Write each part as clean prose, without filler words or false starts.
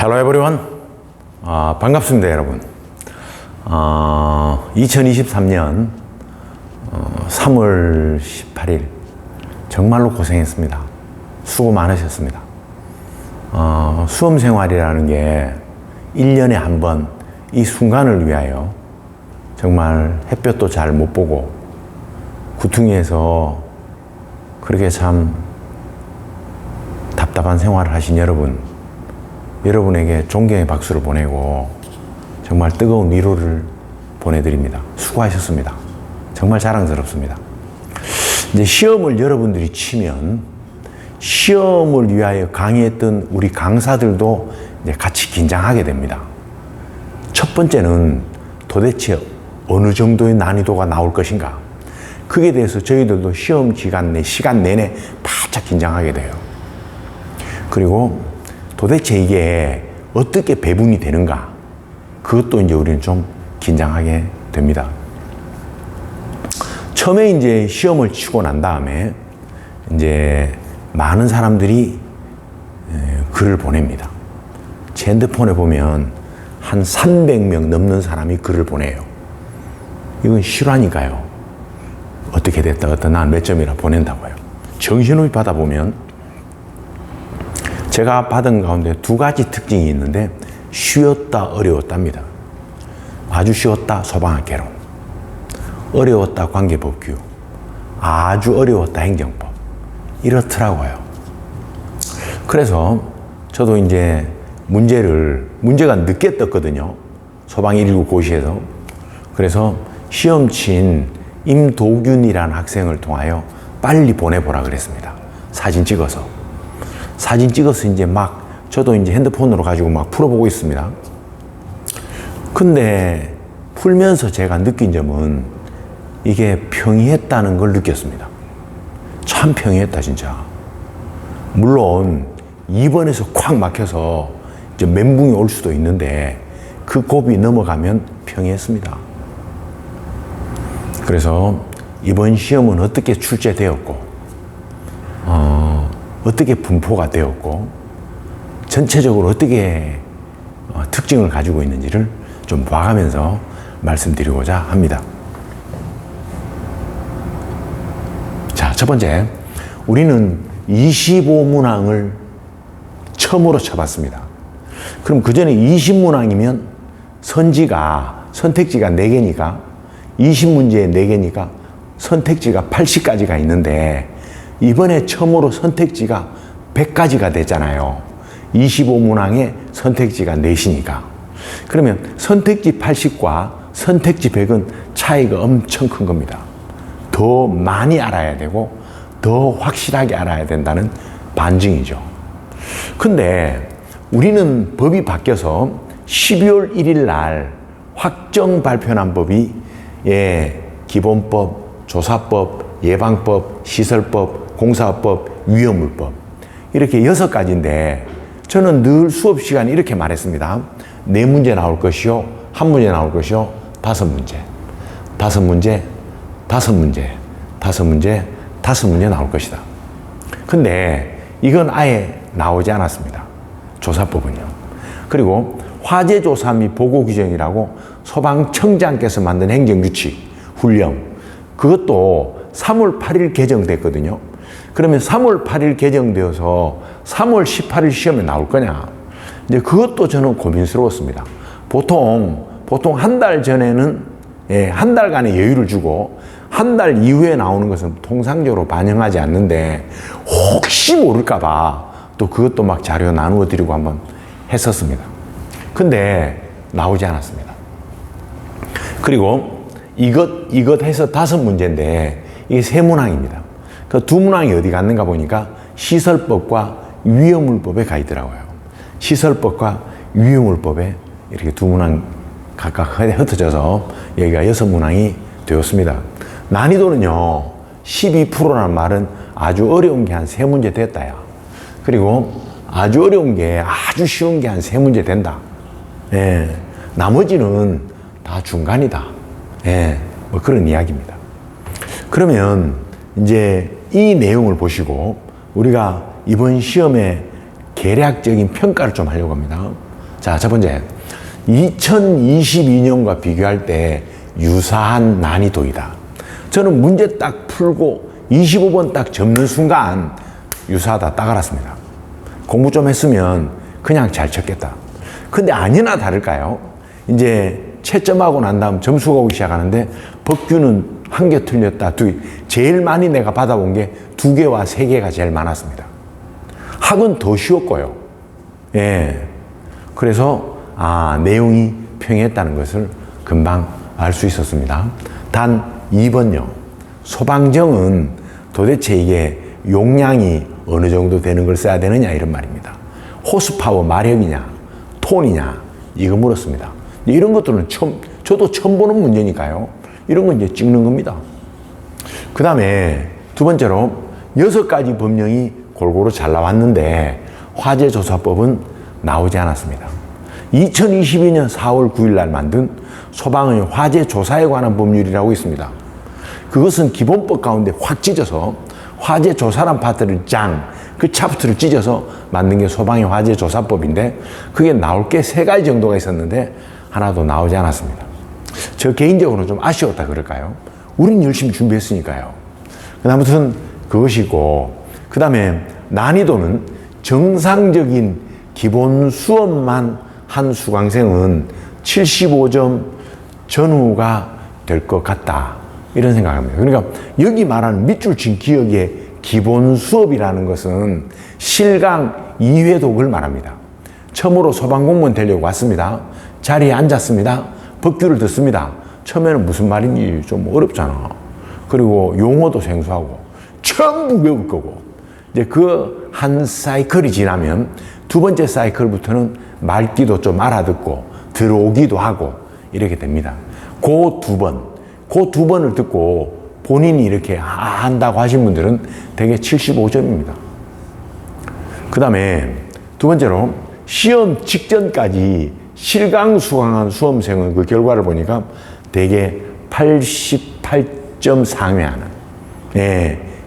Hello everyone. 반갑습니다, 여러분. 2023년 3월 18일 정말로 고생했습니다. 수고 많으셨습니다. 수험 생활이라는 게 1년에 한 번 이 순간을 위하여 정말 햇볕도 잘 못 보고 구퉁이에서 그렇게 참 답답한 생활을 하신 여러분에게 존경의 박수를 보내고 정말 뜨거운 위로를 보내드립니다. 수고하셨습니다. 정말 자랑스럽습니다. 이제 시험을 여러분들이 치면 시험을 위하여 강의했던 우리 강사들도 이제 같이 긴장하게 됩니다. 첫 번째는 도대체 어느 정도의 난이도가 나올 것인가? 그에 대해서 저희들도 시험 시간 내내 바짝 긴장하게 돼요. 그리고 도대체 이게 어떻게 배분이 되는가? 그것도 이제 우리는 좀 긴장하게 됩니다. 처음에 이제 시험을 치고 난 다음에 이제 많은 사람들이 글을 보냅니다. 제 핸드폰에 보면 한 300명 넘는 사람이 글을 보내요. 이건 실화니까요. 어떻게 됐다, 난 몇 점이라 보낸다고요. 정신없이 받아보면 제가 받은 가운데 두 가지 특징이 있는데 쉬웠다, 어려웠답니다. 아주 쉬웠다, 소방학개론. 어려웠다, 관계법규. 아주 어려웠다, 행정법. 이렇더라고요. 그래서 저도 이제 문제가 늦게 떴거든요. 소방 119 고시에서. 그래서 시험 친 임도균이라는 학생을 통하여 빨리 보내보라 그랬습니다. 사진 찍어서 이제 저도 이제 핸드폰으로 가지고 막 풀어보고 있습니다. 근데 풀면서 제가 느낀 점은 이게 평이했다는 걸 느꼈습니다. 참 평이했다, 진짜. 물론 2번에서 콱 막혀서 이제 멘붕이 올 수도 있는데 그 고비 넘어가면 평이했습니다. 그래서 이번 시험은 어떻게 출제되었고 어떻게 분포가 되었고 전체적으로 어떻게 특징을 가지고 있는지를 좀 봐가면서 말씀드리고자 합니다. 자, 첫 번째, 우리는 25문항을 처음으로 쳐봤습니다. 그럼 그 전에 20문항이면 선택지가 4개니까 20문제에 4개니까 선택지가 80가지가 있는데 이번에 처음으로 선택지가 100가지가 됐잖아요. 25문항에 선택지가 4시니까. 그러면 선택지 80과 선택지 100은 차이가 엄청 큰 겁니다. 더 많이 알아야 되고 더 확실하게 알아야 된다는 반증이죠. 근데 우리는 법이 바뀌어서 12월 1일 날 확정 발표한 법이 기본법, 조사법, 예방법, 시설법, 공사법, 위험물법 이렇게 6가지인데 저는 늘 수업 시간에 이렇게 말했습니다. 4문제 나올 것이요, 1문제 나올 것이요, 5문제, 5문제, 5문제, 5문제, 5문제 나올 것이다. 근데 이건 아예 나오지 않았습니다. 조사법은요. 그리고 화재조사 및 보고규정이라고 소방청장께서 만든 행정규칙, 훈령, 그것도 3월 8일 개정됐거든요. 그러면 3월 8일 개정되어서 3월 18일 시험에 나올 거냐? 이제 그것도 저는 고민스러웠습니다. 보통 한 달 전에는 한 달간의 여유를 주고 한 달 이후에 나오는 것은 통상적으로 반영하지 않는데 혹시 모를까봐 또 그것도 막 자료 나누어 드리고 한번 했었습니다. 근데 나오지 않았습니다. 그리고 이것 해서 5문제인데 이게 3문항입니다. 그 2문항이 어디 갔는가 보니까 시설법과 위험물법에 가 있더라고요. 시설법과 위험물법에 이렇게 2문항 각각 흩어져서 여기가 6문항이 되었습니다. 난이도는요, 12%라는 말은 아주 어려운 게 한 3문제 됐다야. 그리고 아주 어려운 게 아주 쉬운 게 한 3문제 된다. 나머지는 다 중간이다. 뭐 그런 이야기입니다. 그러면 이제 이 내용을 보시고 우리가 이번 시험에 계략적인 평가를 좀 하려고 합니다. 자, 첫 번째. 2022년과 비교할 때 유사한 난이도이다. 저는 문제 딱 풀고 25번 딱 접는 순간 유사하다 딱 알았습니다. 공부 좀 했으면 그냥 잘 쳤겠다. 근데 아니나 다를까요? 이제 채점하고 난 다음 점수가 오기 시작하는데 법규는 1개 틀렸다. 제일 많이 내가 받아본 게 2개와 3개가 제일 많았습니다. 학은 더 쉬웠고요. 예. 그래서 내용이 평이했다는 것을 금방 알 수 있었습니다. 단 2번요. 소방정은 도대체 이게 용량이 어느 정도 되는 걸 써야 되느냐 이런 말입니다. 호스파워 마력이냐 톤이냐 이거 물었습니다. 이런 것들은 저도 처음 보는 문제니까요. 이런 건 이제 찍는 겁니다. 그 다음에 두 번째로 6가지 법령이 골고루 잘 나왔는데 화재조사법은 나오지 않았습니다. 2022년 4월 9일 날 만든 소방의 화재조사에 관한 법률이라고 있습니다. 그것은 기본법 가운데 확 찢어서 화재조사란 파트를 그 차프트를 찢어서 만든 게 소방의 화재조사법인데 그게 나올 게 3가지 정도가 있었는데 하나도 나오지 않았습니다. 저 개인적으로는 좀 아쉬웠다 그럴까요? 우린 열심히 준비했으니까요. 아무튼 그것이고 그 다음에 난이도는 정상적인 기본 수업만 한 수강생은 75점 전후가 될 것 같다. 이런 생각합니다. 그러니까 여기 말하는 밑줄 친 기억의 기본 수업이라는 것은 실강 2회 독을 말합니다. 처음으로 소방공무원 되려고 왔습니다. 자리에 앉았습니다. 법규를 듣습니다. 처음에는 무슨 말인지 좀 어렵잖아. 그리고 용어도 생소하고 전부 외울 거고 이제 그 한 사이클이 지나면 두 번째 사이클부터는 말귀도 좀 알아듣고 들어오기도 하고 이렇게 됩니다. 그 두 번을 듣고 본인이 이렇게 한다고 하신 분들은 대개 75점입니다. 그 다음에 두 번째로 시험 직전까지 실강 수강한 수험생은 그 결과를 보니까 대개 88점 상회하는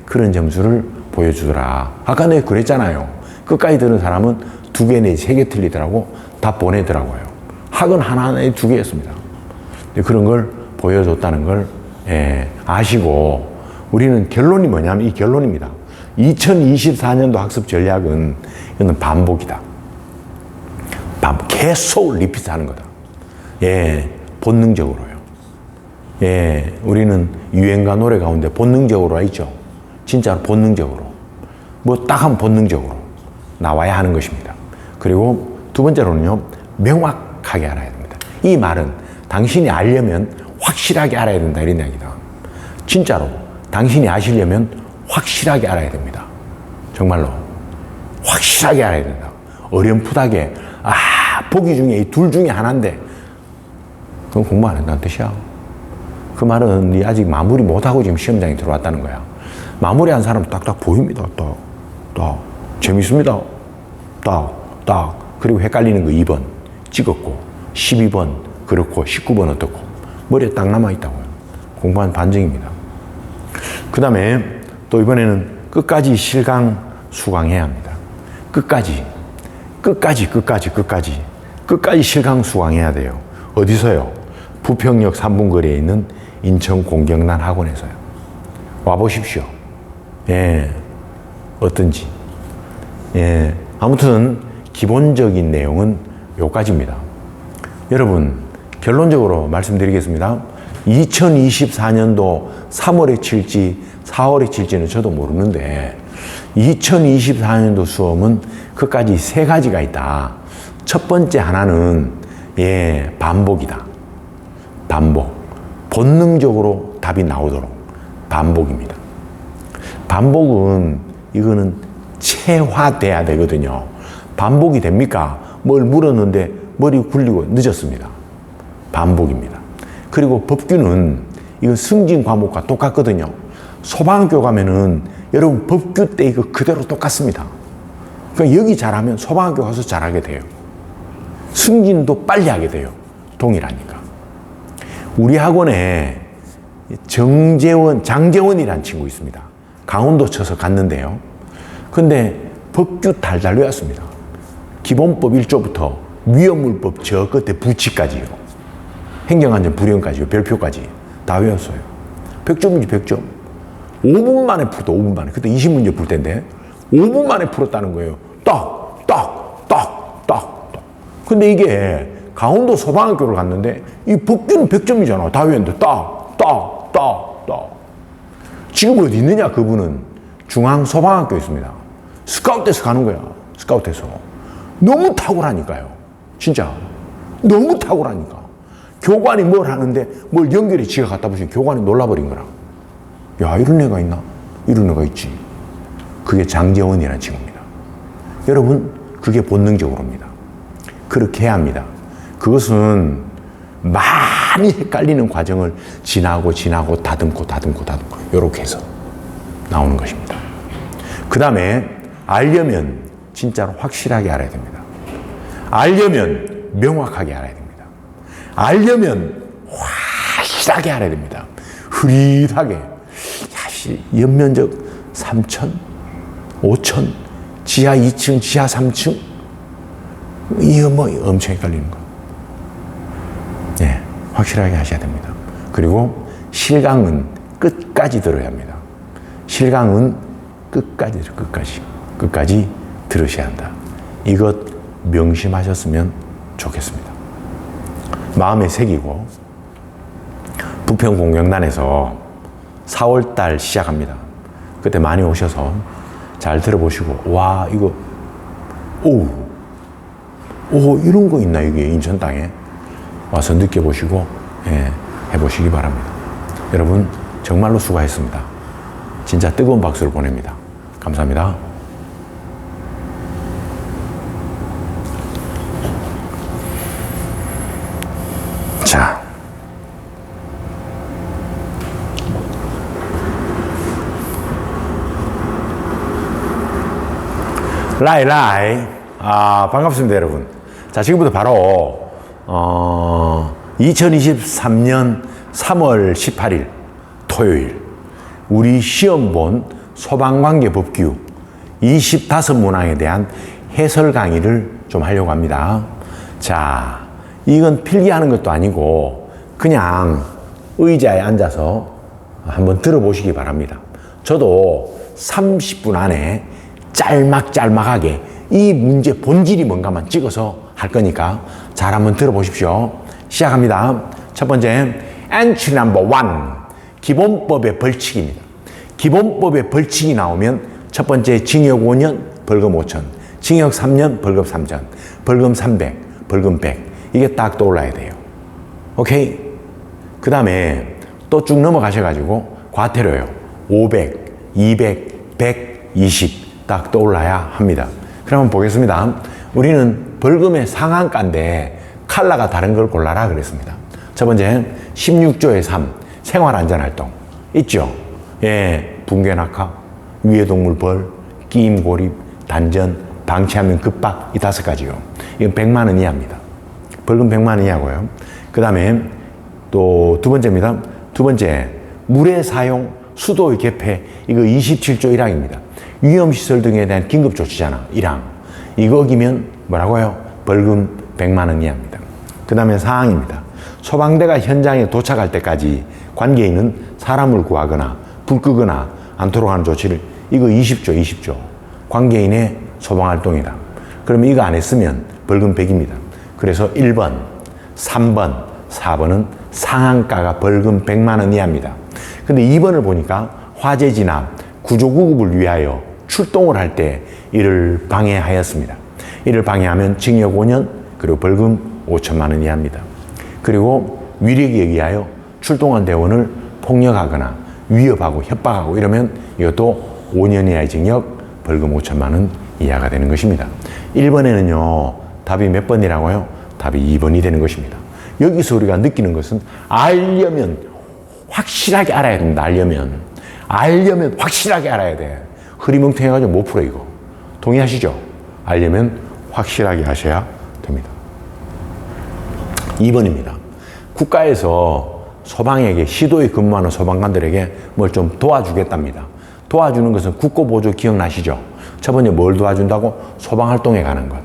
그런 점수를 보여주더라. 아까 내가 그랬잖아요. 끝까지 들은 사람은 2개 내지 3개 틀리더라고. 다 보내더라고요. 학은 하나에 2개였습니다. 그런 걸 보여줬다는 걸 아시고 우리는 결론이 뭐냐면 이 결론입니다. 2024년도 학습 전략은 이거는 반복이다. 계속 리피트하는 거다. 본능적으로요. 우리는 유행가 노래 가운데 본능적으로 있죠. 진짜로 본능적으로. 뭐 딱 한 본능적으로 나와야 하는 것입니다. 그리고 두 번째로는요, 명확하게 알아야 됩니다. 이 말은 당신이 알려면 확실하게 알아야 된다. 이런 이야기다. 진짜로 당신이 아시려면 확실하게 알아야 됩니다. 정말로. 확실하게 알아야 된다. 어렴풋하게, 보기 중에 이 둘 중에 하나인데, 그건 공부 안 한다는 뜻이야. 그 말은 네 아직 마무리 못하고 지금 시험장에 들어왔다는 거야. 마무리한 사람 딱딱 보입니다. 딱. 재밌습니다. 딱. 그리고 헷갈리는 거 2번 찍었고, 12번 그렇고, 19번 어떻고. 머리에 딱 남아있다고요. 공부한 반증입니다. 그 다음에 또 이번에는 끝까지 실강 수강해야 합니다. 끝까지 실강 수강해야 돼요. 어디서요? 부평역 3분 거리에 있는 인천 공경란 학원에서요. 와보십시오. 어떤지. 아무튼 기본적인 내용은 요까지입니다. 여러분, 결론적으로 말씀드리겠습니다. 2024년도 3월에 칠지 4월에 칠지는 저도 모르는데 2024년도 수험은 끝까지 3가지가 있다. 첫 번째 하나는 반복이다. 반복. 본능적으로 답이 나오도록 반복입니다. 반복은 이거는 체화돼야 되거든요. 반복이 됩니까? 뭘 물었는데 머리 굴리고 늦었습니다. 반복입니다. 그리고 법규는 이거 승진 과목과 똑같거든요. 소방학교 가면은 여러분 법규 때 이거 그대로 똑같습니다. 그러니까 여기 잘하면 소방학교 가서 잘하게 돼요. 승진도 빨리 하게 돼요. 동일하니까. 우리 학원에 장재원이라는 친구 있습니다. 강원도 쳐서 갔는데요. 근데 법규 달달 외웠습니다. 기본법 1조부터 위험물법 저 끝에 부치까지요. 행정안전 불이행까지요. 별표까지 다 외웠어요. 100점이지 100점. 5분 만에 풀었다. 5분 만에. 그때 20문제 풀 텐데 5분 만에 풀었다는 거예요. 딱, 딱, 딱, 딱, 딱. 근데 이게 강원도 소방학교를 갔는데 이 법규는 100점이잖아. 다 외웠는데 딱, 딱, 딱, 딱. 지금 어디 있느냐 그분은 중앙소방학교에 있습니다. 스카우트에서 가는 거야. 스카우트에서. 너무 탁월하니까요. 진짜. 너무 탁월하니까. 교관이 뭘 하는데 뭘 연결해 지가 갖다 붙이면 교관이 놀라버린 거라. 야, 이런 애가 있나? 이런 애가 있지. 그게 장재원이라는 친구입니다. 여러분, 그게 본능적으로입니다. 그렇게 해야 합니다. 그것은 많이 헷갈리는 과정을 지나고 다듬고 이렇게 해서 나오는 것입니다. 그 다음에 알려면 진짜로 확실하게 알아야 됩니다. 알려면 명확하게 알아야 됩니다. 알려면 확실하게 알아야 됩니다. 흐릿하게. 연면적 3천, 5천, 지하 2층, 지하 3층. 이거 뭐 엄청 헷갈리는 거. 네, 확실하게 하셔야 됩니다. 그리고 실강은 끝까지 들어야 합니다. 실강은 끝까지 들으셔야 한다. 이것 명심하셨으면 좋겠습니다. 마음에 새기고 부평공영단에서 4월달 시작합니다. 그때 많이 오셔서 잘 들어보시고 와 이거 오 이런 거 있나 이게 인천 땅에 와서 느껴보시고 해보시기 바랍니다. 여러분 정말로 수고하셨습니다. 진짜 뜨거운 박수를 보냅니다. 감사합니다. 자, 라이. 반갑습니다, 여러분. 자, 지금부터 바로, 2023년 3월 18일 토요일, 우리 시험본 소방관계법규 25문항에 대한 해설 강의를 좀 하려고 합니다. 자, 이건 필기하는 것도 아니고, 그냥 의자에 앉아서 한번 들어보시기 바랍니다. 저도 30분 안에 짤막하게 이 문제 본질이 뭔가만 찍어서 할 거니까 잘 한번 들어보십시오. 시작합니다. 첫 번째, entry number 1. 기본법의 벌칙입니다. 기본법의 벌칙이 나오면 첫 번째 징역 5년, 벌금 5천, 징역 3년, 벌금 3천, 벌금 300, 벌금 100. 이게 딱 떠올라야 돼요. 오케이? 그 다음에 또 쭉 넘어가셔가지고 과태료요. 500, 200, 120 딱 떠올라야 합니다. 그러면 보겠습니다. 우리는 벌금의 상한가인데 칼라가 다른 걸 골라라 그랬습니다. 첫 번째 16조의 3 생활안전활동 있죠. 예, 붕괴 낙하, 위해동물 벌, 끼임 고립, 단전, 방치하면 급박 이 5가지요. 이건 100만 원 이하입니다. 벌금 100만 원 이하고요. 그 다음에 또 두 번째입니다. 두 번째 물의 사용, 수도의 개폐 이거 27조 1항입니다. 위험시설 등에 대한 긴급조치잖아. 1항. 이거 어기면 뭐라고요? 벌금 100만 원 이하입니다. 그 다음에 4항입니다. 소방대가 현장에 도착할 때까지 관계인은 사람을 구하거나 불 끄거나 않도록 하는 조치를 이거 20조. 관계인의 소방활동이다. 그러면 이거 안 했으면 벌금 100입니다. 그래서 1번, 3번, 4번은 상한가가 벌금 100만 원 이하입니다. 근데 2번을 보니까 화재 진압, 구조구급을 위하여 출동을 할 때 이를 방해하였습니다. 이를 방해하면 징역 5년 그리고 벌금 5천만 원 이하입니다. 그리고 위력에 의하여 출동한 대원을 폭력하거나 위협하고 협박하고 이러면 이것도 5년 이하의 징역 벌금 5천만 원 이하가 되는 것입니다. 1번에는요 답이 몇 번이라고요? 답이 2번이 되는 것입니다. 여기서 우리가 느끼는 것은 알려면 확실하게 알아야 됩니다. 알려면 확실하게 알아야 돼. 흐리멍텅해가지고 못 풀어 이거. 동의하시죠? 알려면 확실하게 하셔야 됩니다. 2번입니다. 국가에서 소방에게 시도에 근무하는 소방관들에게 뭘 좀 도와주겠답니다. 도와주는 것은 국고보조 기억나시죠? 첫 번째 뭘 도와준다고? 소방활동에 가는 것.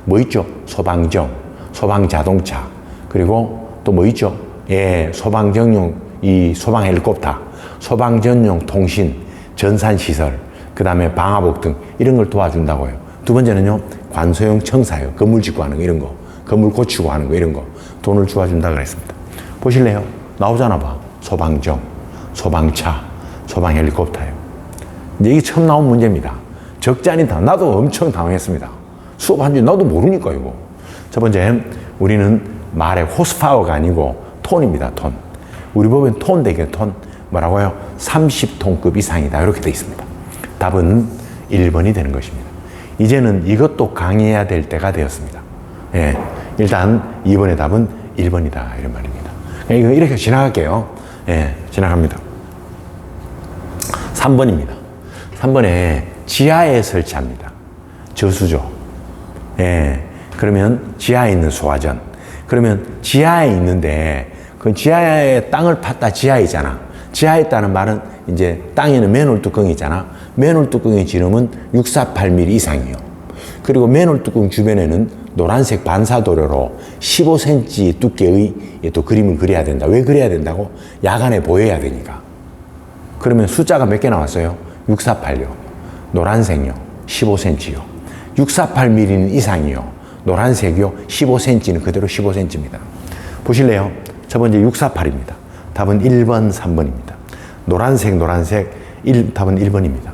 뭐 있죠? 소방정. 소방자동차, 그리고 또 뭐 있죠? 예, 소방정용, 이 소방 헬리콥터, 소방 전용 통신, 전산시설, 그 다음에 방화복 등 이런 걸 도와준다고요. 두 번째는요, 관소용 청사요. 건물 짓고 하는 거, 이런 거. 건물 고치고 하는 거, 이런 거. 돈을 주어준다 그랬습니다. 보실래요? 나오잖아 봐. 소방정, 소방차, 소방 헬리콥터요. 이제 이게 처음 나온 문제입니다. 적잖이 나도 엄청 당황했습니다. 수업한 지 나도 모르니까 이거. 첫 번째, 우리는 말의 호스파워가 아니고 톤입니다. 톤. 우리 법엔 톤 되게 톤. 뭐라고요? 30톤급 이상이다. 이렇게 돼 있습니다. 답은 1번이 되는 것입니다. 이제는 이것도 강의해야 될 때가 되었습니다. 예, 일단 2번의 답은 1번이다. 이런 말입니다. 이거 이렇게 지나갈게요. 예, 지나갑니다. 3번입니다. 3번에 지하에 설치합니다. 저수조. 예, 그러면 지하에 있는 소화전. 그러면 지하에 있는데 그 지하에 땅을 팠다 지하에 있잖아. 지하에 있다는 말은 이제 땅에는 맨홀 뚜껑이 있잖아. 맨홀 뚜껑의 지름은 648mm 이상이요. 그리고 맨홀 뚜껑 주변에는 노란색 반사도료로 15cm 두께의 또 그림을 그려야 된다. 왜 그려야 된다고? 야간에 보여야 되니까. 그러면 숫자가 몇 개 나왔어요? 648요. 노란색요. 15cm요. 648mm는 이상이요. 노란색이요. 15cm는 그대로 15cm입니다. 보실래요? 첫 번째 648입니다. 답은 1번, 3번입니다. 노란색, 답은 1번입니다.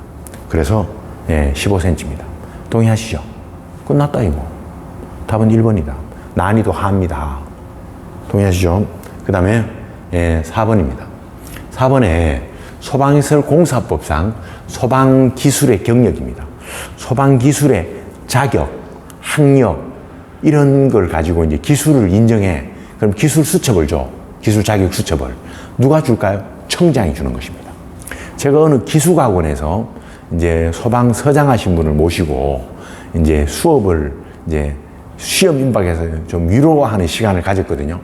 그래서, 예, 15cm입니다. 동의하시죠? 끝났다, 이거. 답은 1번이다. 난이도 하입니다. 동의하시죠? 그 다음에, 예, 4번입니다. 4번에 소방시설 공사법상 소방기술의 경력입니다. 소방기술의 자격, 학력, 이런 걸 가지고 이제 기술을 인정해. 그럼 기술 수첩을 줘. 기술 자격 수첩을. 누가 줄까요? 청장이 주는 것입니다. 제가 어느 기숙학원에서 이제 소방서장 하신 분을 모시고 이제 수업을 이제 시험 임박해서 좀 위로하는 시간을 가졌거든요.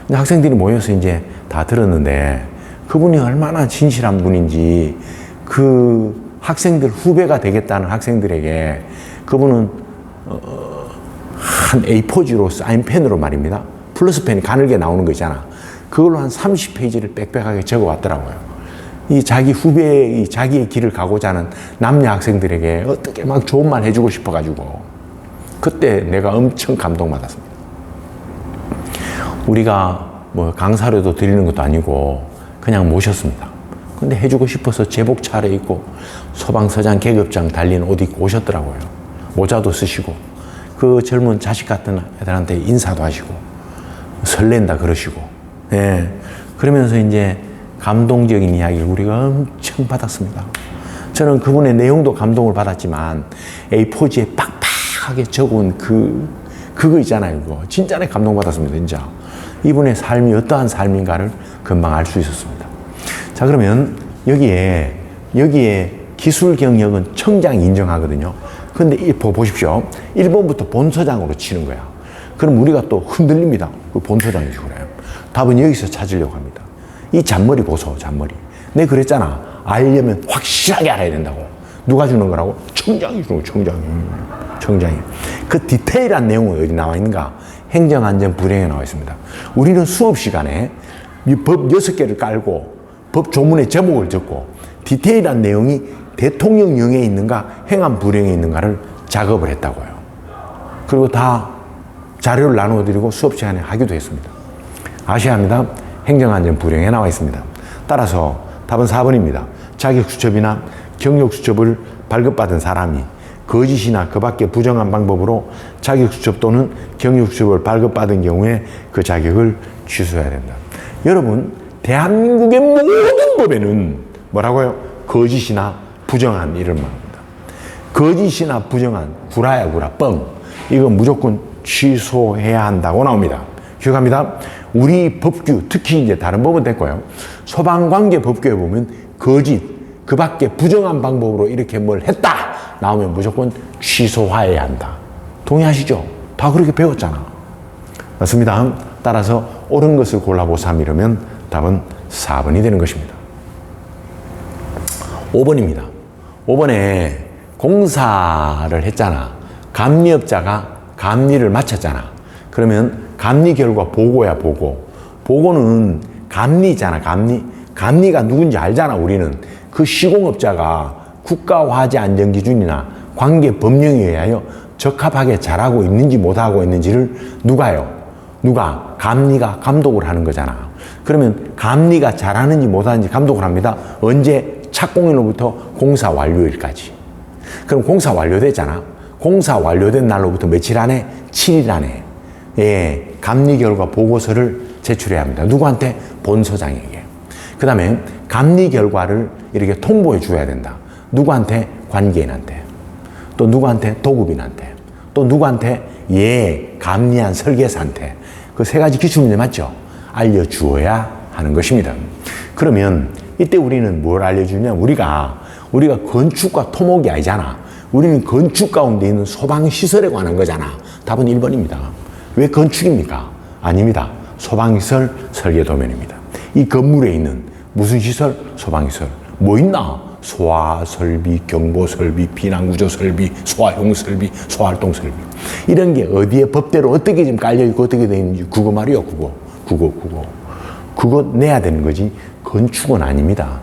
근데 학생들이 모여서 이제 다 들었는데 그분이 얼마나 진실한 분인지 그 학생들 후배가 되겠다는 학생들에게 그분은 한 A4지로 사인펜으로 말입니다. 플러스펜이 가늘게 나오는 거 있잖아. 그걸로 한 30페이지를 빽빽하게 적어 왔더라고요. 이 자기 후배의 자기의 길을 가고자 하는 남녀 학생들에게 어떻게 막 좋은 말 해주고 싶어가지고 그때 내가 엄청 감동받았습니다. 우리가 뭐 강사료도 드리는 것도 아니고 그냥 모셨습니다. 근데 해주고 싶어서 제복 차려입고 소방서장 계급장 달린 옷 입고 오셨더라고요. 모자도 쓰시고 그 젊은 자식 같은 애들한테 인사도 하시고 설렌다 그러시고, 예, 그러면서 이제 감동적인 이야기를 우리가 엄청 받았습니다. 저는 그분의 내용도 감동을 받았지만 A4지에 빡빡하게 적은 그거 있잖아요. 그거 진짜로 감동받았습니다. 진짜 이분의 삶이 어떠한 삶인가를 금방 알 수 있었습니다. 자, 그러면 여기에 기술 경력은 청장이 인정하거든요. 근데 보십시오. 1번부터 본서장으로 치는 거야. 그럼 우리가 또 흔들립니다. 그 본서장이지 그래요. 답은 여기서 찾으려고 합니다. 이 잔머리 보소, 잔머리. 내가 그랬잖아. 알려면 확실하게 알아야 된다고. 누가 주는 거라고? 청장이 주는 거야, 청장이. 그 디테일한 내용은 어디 나와 있는가? 행정안전 불행에 나와 있습니다. 우리는 수업 시간에 이 법 6개를 깔고 법 조문의 제목을 적고 디테일한 내용이 대통령령에 있는가 행안 불행에 있는가를 작업을 했다고요. 그리고 다 자료를 나누어 드리고 수업 시간에 하기도 했습니다. 아셔야 합니다. 행정안전 불행에 나와 있습니다. 따라서 답은 4번입니다. 자격수첩이나 경력수첩을 발급받은 사람이 거짓이나 그 밖에 부정한 방법으로 자격수첩 또는 경력수첩을 발급받은 경우에 그 자격을 취소해야 된다. 여러분, 대한민국의 모든 법에는 뭐라고요? 거짓이나 부정한 이런 말입니다. 거짓이나 부정한 구라야 구라, 뻥. 이건 무조건 취소해야 한다고 나옵니다. 기억합니다. 우리 법규, 특히 이제 다른 법은 됐고요. 소방관계 법규에 보면 거짓, 그 밖에 부정한 방법으로 이렇게 뭘 했다 나오면 무조건 취소해야 한다. 동의하시죠? 다 그렇게 배웠잖아. 맞습니다. 따라서 옳은 것을 골라보삼 이러면 답은 4번이 되는 것입니다. 5번입니다. 5번에 공사를 했잖아. 감리업자가 감리를 마쳤잖아. 그러면 감리 결과 보고야, 보고. 보고는 감리잖아, 감리. 감리가 누군지 알잖아, 우리는. 그 시공업자가 국가화재안전기준이나 관계 법령에 의하여 적합하게 잘하고 있는지 못하고 있는지를 누가요? 누가? 감리가 감독을 하는 거잖아. 그러면 감리가 잘하는지 못하는지 감독을 합니다. 언제? 착공일로부터 공사 완료일까지. 그럼 공사 완료됐잖아. 공사 완료된 날로부터 며칠 안에? 7일 안에. 예, 감리 결과 보고서를 제출해야 합니다. 누구한테? 본소장에게. 그 다음에 감리 결과를 이렇게 통보해 줘야 된다. 누구한테? 관계인한테. 또 누구한테? 도급인한테. 또 누구한테? 감리한 설계사한테. 그 세 가지 기출문제 맞죠? 알려주어야 하는 것입니다. 그러면 이때 우리는 뭘 알려주냐? 우리가 건축과 토목이 아니잖아. 우리는 건축 가운데 있는 소방시설에 관한 거잖아. 답은 1번입니다. 왜 건축입니까? 아닙니다. 소방시설 설계도면입니다. 이 건물에 있는 무슨 시설? 소방시설. 뭐 있나? 소화설비, 경보설비, 비난구조설비, 소화용설비, 소활동 설비. 이런 게 어디에 법대로 어떻게 지금 깔려있고 어떻게 되어 있는지 그거 말이요. 그거 내야 되는 거지. 건축은 아닙니다.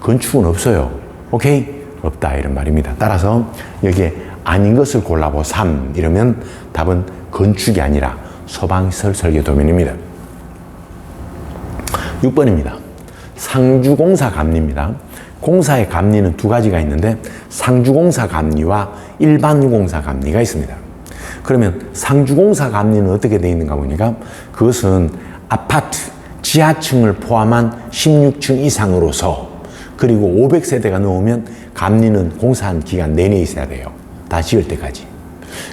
건축은 없어요. 오케이? 없다 이런 말입니다. 따라서 여기에 아닌 것을 골라보 3 이러면 답은 건축이 아니라 소방시설 설계도면입니다. 6번입니다. 상주공사 감리입니다. 공사의 감리는 두 가지가 있는데 상주공사 감리와 일반공사 감리가 있습니다. 그러면 상주공사 감리는 어떻게 되어 있는가 보니까 그것은 아파트, 지하층을 포함한 16층 이상으로서 그리고 500세대가 넘으면 감리는 공사한 기간 내내 있어야 돼요. 다 지을 때까지.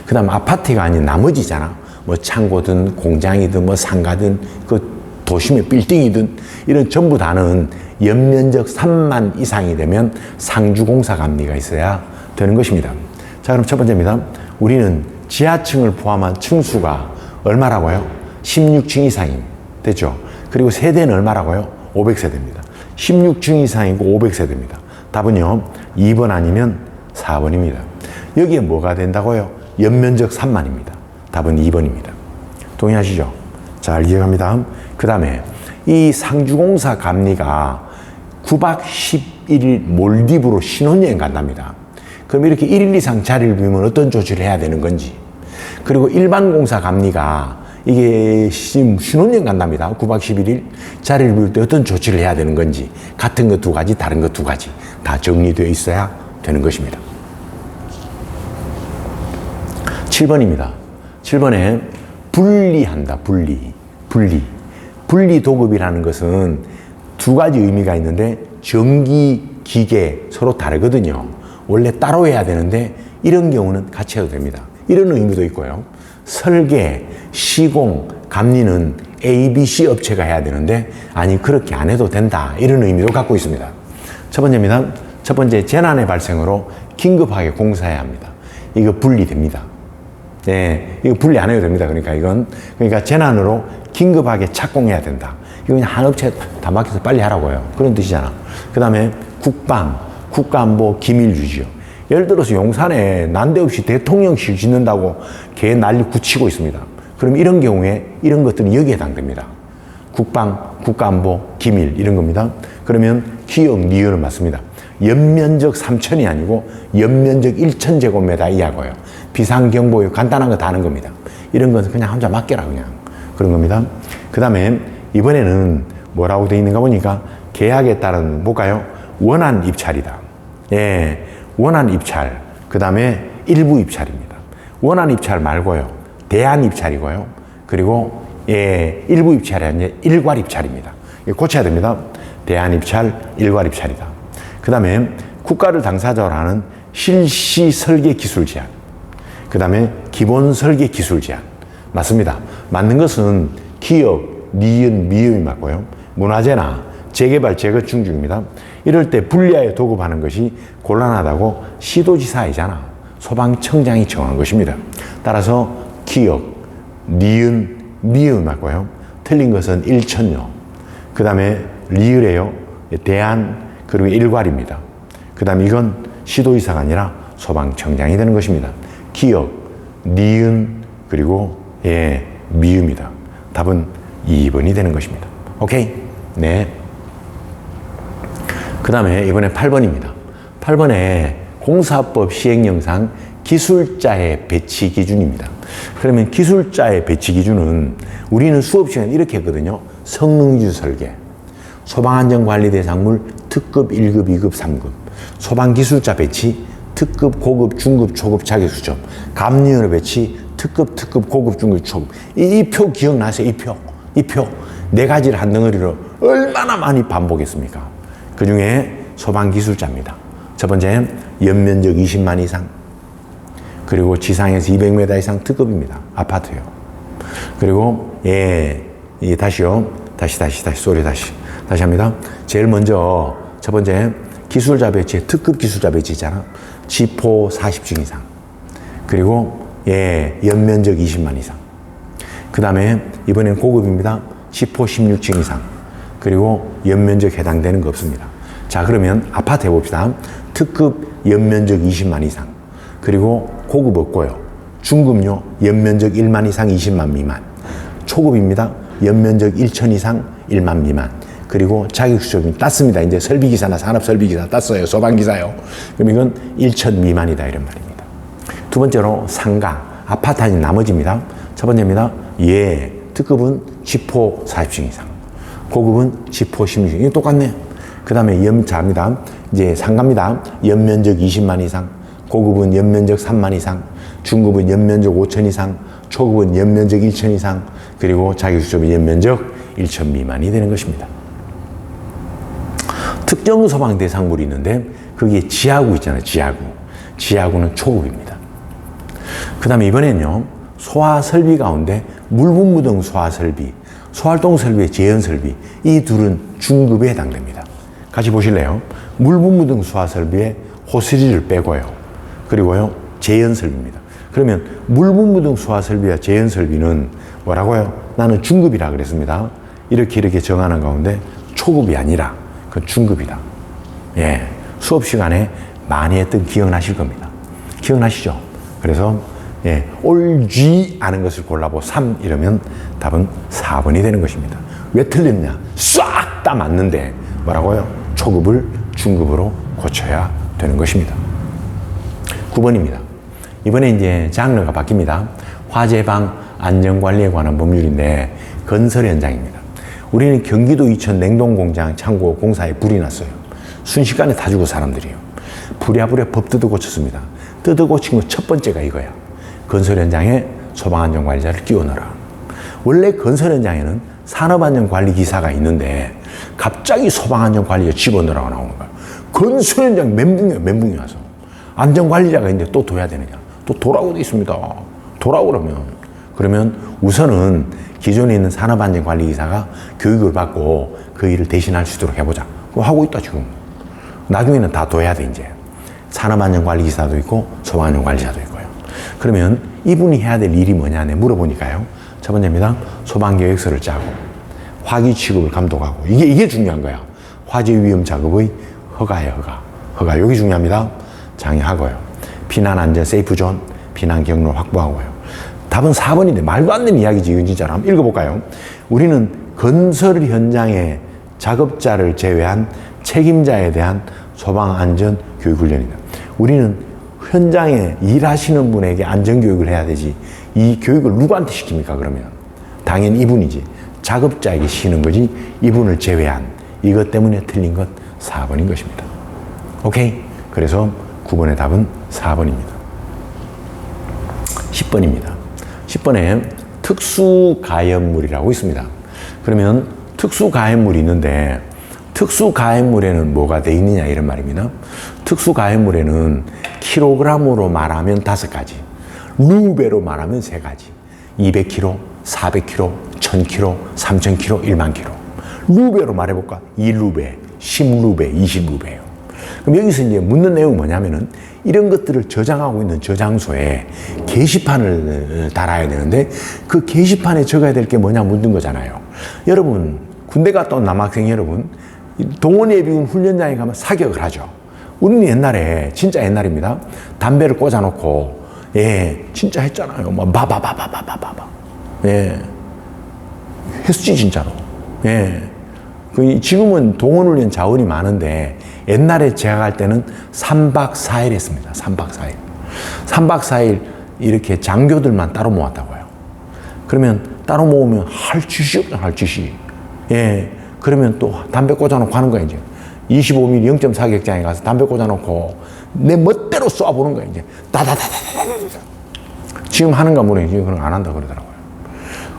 그 다음 아파트가 아닌 나머지잖아. 뭐 창고든 공장이든 뭐 상가든 그 도심의 빌딩이든 이런 전부 다는 연면적 3만 이상이 되면 상주공사 감리가 있어야 되는 것입니다. 자, 그럼 첫 번째입니다. 우리는 지하층을 포함한 층수가 얼마라고요? 16층 이상임. 됐죠? 그리고 세대는 얼마라고요? 500세대입니다. 16층 이상이고 500세대입니다. 답은요, 2번 아니면 4번입니다. 여기에 뭐가 된다고요? 연면적 3만입니다. 답은 2번입니다. 동의하시죠? 잘 기억합니다. 그 다음에 이 상주공사 감리가 9박 11일 몰디브로 신혼여행 간답니다. 그럼 이렇게 1일 이상 자리를 비우면 어떤 조치를 해야 되는 건지. 그리고 일반공사 감리가 이게 신혼여행 간답니다. 9박 11일 자리를 비울 때 어떤 조치를 해야 되는 건지. 같은 거 두 가지, 다른 거 두 가지 다 정리되어 있어야 되는 것입니다. 7번입니다. 7번에 분리한다. 분리 도급이라는 것은 두 가지 의미가 있는데 전기, 기계 서로 다르거든요. 원래 따로 해야 되는데 이런 경우는 같이 해도 됩니다. 이런 의미도 있고요. 설계, 시공, 감리는 ABC 업체가 해야 되는데 아니 그렇게 안 해도 된다. 이런 의미도 갖고 있습니다. 첫 번째입니다. 첫 번째, 재난의 발생으로 긴급하게 공사해야 합니다. 이거 분리됩니다. 네, 이거 분리 안 해도 됩니다. 그러니까 재난으로 긴급하게 착공해야 된다. 이거 그냥 한 업체 다 맡겨서 빨리 하라고요. 그런 뜻이잖아. 그 다음에 국가안보 기밀 유지요. 예를 들어서 용산에 난데없이 대통령실 짓는다고 개 난리 굳히고 있습니다. 그럼 이런 경우에 이런 것들은 여기에 해당됩니다. 국가안보 기밀 이런 겁니다. 그러면 기업 리얼은 맞습니다. 연면적 3,000이 아니고 연면적 1,000제곱미터 이하고요. 비상경보 간단한 거 다 하는 겁니다. 이런 것은 그냥 혼자 맡겨라 그냥 그런 겁니다. 그 다음에 이번에는 뭐라고 되어 있는가 보니까 계약에 따른 볼까요? 원한 입찰이다. 예, 원한 입찰. 그 다음에 일부 입찰입니다. 원한 입찰 말고요. 대안 입찰이고요. 그리고 일부 입찰이 아니라 일괄 입찰입니다. 고쳐야 됩니다. 대안 입찰, 일괄 입찰이다. 그 다음에 국가를 당사자로 하는 실시 설계 기술 제한. 그 다음에 기본 설계 기술 제한. 맞습니다. 맞는 것은 기업, 니은, 미음이 맞고요. 문화재나 재개발, 재건축 중입니다. 이럴 때 분리하여 도급하는 것이 곤란하다고 시도지사이잖아. 소방청장이 정한 것입니다. 따라서 기업, 니은, 미음이 맞고요. 틀린 것은 1천요. 그 다음에 리을에요. 대안, 그리고 일괄입니다. 그 다음에 이건 시도지사가 아니라 소방청장이 되는 것입니다. 기업, 니은, 그리고 미음이다. 답은 2번이 되는 것입니다. 오케이? 네. 그 다음에 이번에 8번입니다. 8번에 공사법 시행령상 기술자의 배치 기준입니다. 그러면 기술자의 배치 기준은 우리는 수업 시간에 이렇게 했거든요. 성능주 설계, 소방안전관리 대상물 특급 1급, 2급, 3급, 소방기술자 배치, 특급, 고급, 중급, 초급 자격수점, 감리원의 배치, 특급, 고급, 중급, 초급. 이 표 기억나세요? 이 표. 네 가지를 한 덩어리로 얼마나 많이 반복했습니까? 그 중에 소방기술자입니다. 첫 번째, 연면적 20만 이상. 그리고 지상에서 200m 이상 특급입니다. 아파트요. 그리고, 다시요. 다시 합니다. 제일 먼저, 첫 번째, 기술자 배치, 특급 기술자 배치 있잖아. 지포 40층 이상. 그리고, 연면적 20만 이상. 그 다음에, 이번엔 고급입니다. 지포 16층 이상. 그리고, 연면적 해당되는 거 없습니다. 자, 그러면 아파트 해봅시다. 특급 연면적 20만 이상. 그리고 고급 없고요. 중급요. 연면적 1만 이상 20만 미만. 초급입니다. 연면적 1천 이상 1만 미만. 그리고 자격수점이 땄습니다. 이제 설비기사나 산업설비기사 땄어요. 소방기사요. 그럼 이건 1천 미만이다 이런 말입니다. 두 번째로 상가. 아파트 아닌 나머지입니다. 첫 번째입니다. 특급은 지포 40층 이상. 고급은 지포 16층. 이거 똑같네요. 그 다음에 연자입니다. 이제 상가입니다. 연면적 20만 이상, 고급은 연면적 3만 이상, 중급은 연면적 5천 이상, 초급은 연면적 1천 이상, 그리고 자격수점은 연면적 1천 미만이 되는 것입니다. 특정 소방 대상물이 있는데 거기에 지하구 있잖아요. 지하구는 초급입니다. 그 다음에 이번엔요. 소화설비 가운데 물분무 등 소화설비, 소활동설비의 재현설비, 이 둘은 중급에 해당됩니다. 같이 보실래요? 물분무 등 소화설비에 호스리를 빼고요. 그리고요, 재현설비입니다. 그러면 물분무 등 소화설비와 재현설비는 뭐라고요? 나는 중급이라 그랬습니다. 이렇게 정하는 가운데 초급이 아니라 그건 중급이다. 수업 시간에 많이 했던 기억나실 겁니다. 기억나시죠? 그래서 옳지 않은 것을 골라보 3 이러면 답은 4번이 되는 것입니다. 왜 틀렸냐? 싹 다 맞는데 뭐라고요? 초급을 중급으로 고쳐야 되는 것입니다. 9번입니다. 이번에 이제 장르가 바뀝니다. 화재방 안전관리에 관한 법률인데 건설 현장입니다. 우리는 경기도 이천 냉동공장 창고 공사에 불이 났어요. 순식간에 다 죽어 사람들이요. 부랴부랴 법 뜯어 고쳤습니다. 뜯어 고친 거 첫 번째가 이거야. 건설 현장에 소방안전관리자를 끼워 넣어라. 원래 건설 현장에는 산업안전관리기사가 있는데 갑자기 소방안전관리자 집어넣으라고 나오는 거야. 건설 현장 멘붕이 와서. 안전관리자가 이제 또 둬야 되느냐. 또 도라고 돼 있습니다. 도라고 그러면 우선은 기존에 있는 산업안전관리기사가 교육을 받고 그 일을 대신할 수 있도록 해보자. 그거 하고 있다 지금. 나중에는 다 둬야 돼 이제. 산업안전관리기사도 있고 소방안전관리자도 있고요. 그러면 이분이 해야 될 일이 뭐냐 내 물어보니까요. 첫 번째입니다. 소방계획서를 짜고 화기 취급을 감독하고 이게 중요한 거야. 화재 위험 작업의 허가예요. 허가 여기 중요합니다. 장려하고요. 피난안전 세이프존 피난 경로 확보하고요. 답은 4번인데 말도 안 되는 이야기지. 이건 진짜로 한번 읽어볼까요? 우리는 건설 현장의 작업자를 제외한 책임자에 대한 소방안전 교육훈련입니다. 우리는 현장에 일하시는 분에게 안전교육을 해야 되지 이 교육을 누구한테 시킵니까 그러면? 당연히 이분이지. 작업자에게 시키는 거지 이분을 제외한 이것 때문에 틀린 것 4번인 것입니다. 오케이? 그래서 9번의 답은 4번입니다. 10번입니다. 10번에 특수가연물이라고 있습니다. 그러면 특수가연물이 있는데 특수가연물에는 뭐가 돼 있느냐 이런 말입니다. 특수가연물에는 킬로그램으로 말하면 5가지, 루베로 말하면 3가지. 200kg, 400kg, 1000kg, 3000kg, 10000kg. 루베로 말해볼까? 2루베, 10루베, 20루베예요. 그럼 여기서 이제 묻는 내용은 뭐냐면은 이런 것들을 저장하고 있는 저장소에 게시판을 달아야 되는데 그 게시판에 적어야 될 게 뭐냐 묻는 거잖아요. 여러분, 군대 갔다 온 남학생 여러분, 동원예비군 훈련장에 가면 사격을 하죠. 우리는 옛날에, 진짜 옛날입니다. 담배를 꽂아놓고, 진짜 했잖아요. 뭐, 바바바바바바바. 했지, 진짜로. 예. 지금은 동원훈련 자원이 많은데 옛날에 제가 갈 때는 3박 4일 했습니다. 3박 4일. 3박 4일 이렇게 장교들만 따로 모았다고요. 그러면 따로 모으면 할 짓이 없다, 할 짓이. 예. 그러면 또 담배 꽂아놓고 하는 거야, 이제. 25mm 0.4 격장에 가서 담배 꽂아놓고 내 멋대로 쏴보는 거야, 이제. 다다다다다다다. 지금 하는가 모르겠어요. 지금 그런 거 안 한다 그러더라고요.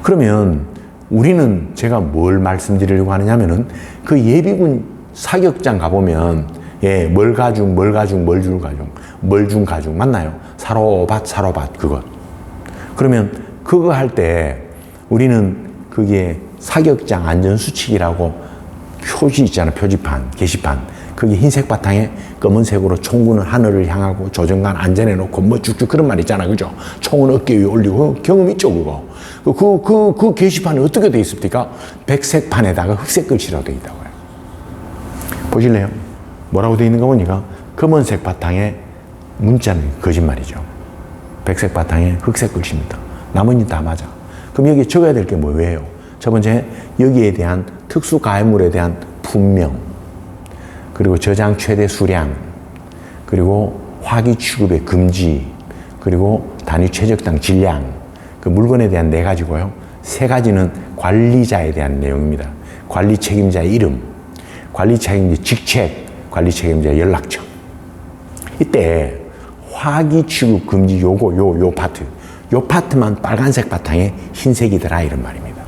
그러면 우리는 제가 뭘 말씀드리려고 하느냐면은 그 예비군 사격장 가보면 예, 멀가중, 멀중 가중 맞나요? 사로밭 그것. 그러면 그거 할 때 우리는 그게 사격장 안전수칙이라고 표지 있잖아, 표지판, 게시판. 그게 흰색 바탕에 검은색으로 총구는 하늘을 향하고 조정관 안전해 놓고 뭐 쭉쭉 그런 말 있잖아, 그죠? 총은 어깨 위에 올리고 경험 있죠, 그거. 그 게시판이 어떻게 돼 있습니까? 백색 판에다가 흑색 글씨라고 돼 있다고요. 보실래요? 뭐라고 돼 있는가 보니까 검은색 바탕에 문자는 거짓말이죠. 백색 바탕에 흑색 글씨입니다. 나머지는 다 맞아. 그럼 여기에 적어야 될 게 뭐예요? 첫 번째, 여기에 대한 특수 가해물에 대한 분명, 그리고 저장 최대 수량, 그리고 화기 취급의 금지, 그리고 단위 최적당 질량, 그 물건에 대한 4가지고요. 3가지는 관리자에 대한 내용입니다. 관리 책임자의 이름, 관리 책임자 직책, 관리 책임자 연락처. 이때 화기 취급 금지 요 파트만 빨간색 바탕에 흰색이더라 이런 말입니다.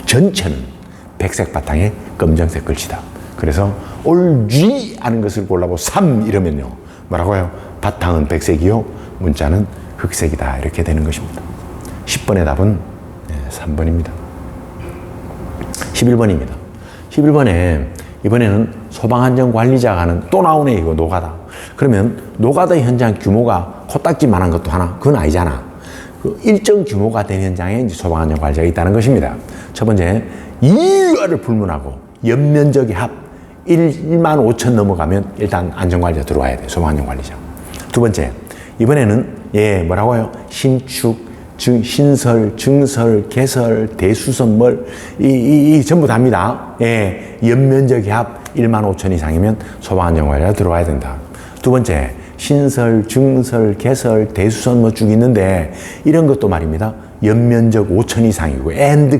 전체는 백색 바탕에 검정색 글씨다. 그래서 옳지 않은 것을 골라보 3 이러면요. 뭐라고요? 바탕은 백색이요. 문자는 흑색이다. 이렇게 되는 것입니다. 10번의 답은 3번입니다. 11번입니다. 11번에 이번에는 소방안전관리자가 하는 또 나오네 이거 노가다. 그러면 노가다 현장 규모가 코딱지만한 것도 하나 그건 아니잖아. 그 일정 규모가 된 현장에 이제 소방안전관리자가 있다는 것입니다. 첫 번째 이유를 불문하고 연면적의 합 1만 5천 넘어가면 일단 안전관리자 들어와야 돼. 소방안전관리자. 두 번째 이번에는 뭐라고요? 신축 신설, 증설, 개설, 대수선물, 이 전부 답니다. 연면적의 합 1만 5천 이상이면 소방안전관리가 들어와야 된다. 두 번째, 신설, 증설, 개설, 대수선물 쭉 있는데 이런 것도 말입니다. 연면적 5천 이상이고,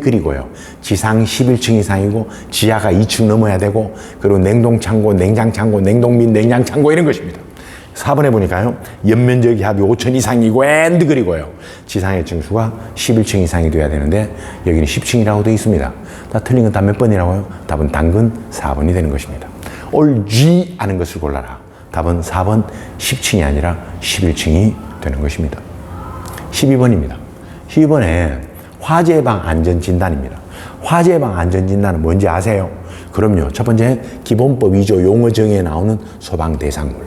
그리고요. 지상 11층 이상이고, 지하가 2층 넘어야 되고, 그리고 냉동창고, 냉장창고, 냉동민, 냉장창고 이런 것입니다. 4번에 보니까요, 연면적의 합이 5천 이상이고, 그리고요. 지상의 층수가 11층 이상이 돼야 되는데, 여기는 10층이라고 되어 있습니다. 다 틀린 건 다 몇 번이라고요? 답은 당근 4번이 되는 것입니다. 옳지 않은 것을 골라라. 답은 4번 10층이 아니라 11층이 되는 것입니다. 12번입니다. 12번에 화재 예방 안전진단입니다. 화재 예방 안전진단은 뭔지 아세요? 그럼요. 첫 번째, 기본법 2조 용어 정의에 나오는 소방 대상물.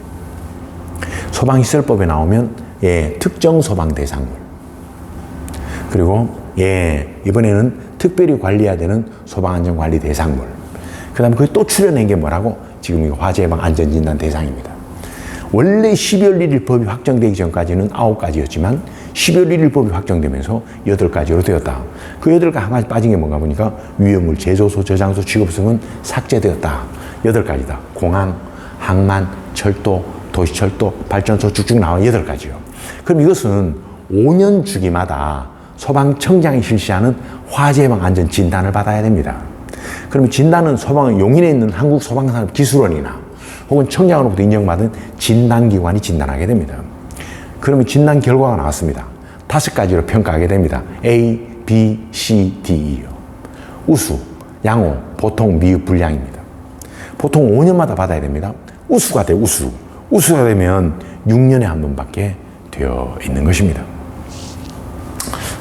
소방시설법에 나오면 특정 소방 대상물. 그리고 이번에는 특별히 관리해야 되는 소방안전관리 대상물. 그 다음에 거기 또 출연한 게 뭐라고? 지금 이거 화재예방 안전진단 대상입니다. 원래 12월 1일 법이 확정되기 전까지는 9가지였지만 12월 1일 법이 확정되면서 8가지로 되었다. 그 8가지 한 가지 빠진 게 뭔가 보니까 위험물, 제조소, 저장소, 취급성은 삭제되었다. 8가지다. 공항, 항만, 철도, 도시철도, 발전소 쭉쭉 나와 8가지요. 그럼 이것은 5년 주기마다 소방청장이 실시하는 화재예방 안전 진단을 받아야 됩니다. 그러면 진단은 용인에 있는 한국소방산업기술원이나 혹은 청장으로부터 인정받은 진단기관이 진단하게 됩니다. 그러면 진단 결과가 나왔습니다. 5가지로 평가하게 됩니다. A, B, C, D요. 우수, 양호, 보통, 미흡, 불량입니다. 보통 5년마다 받아야 됩니다. 우수가 돼, 우수. 우수가 되면 6년에 한 번밖에 되어 있는 것입니다.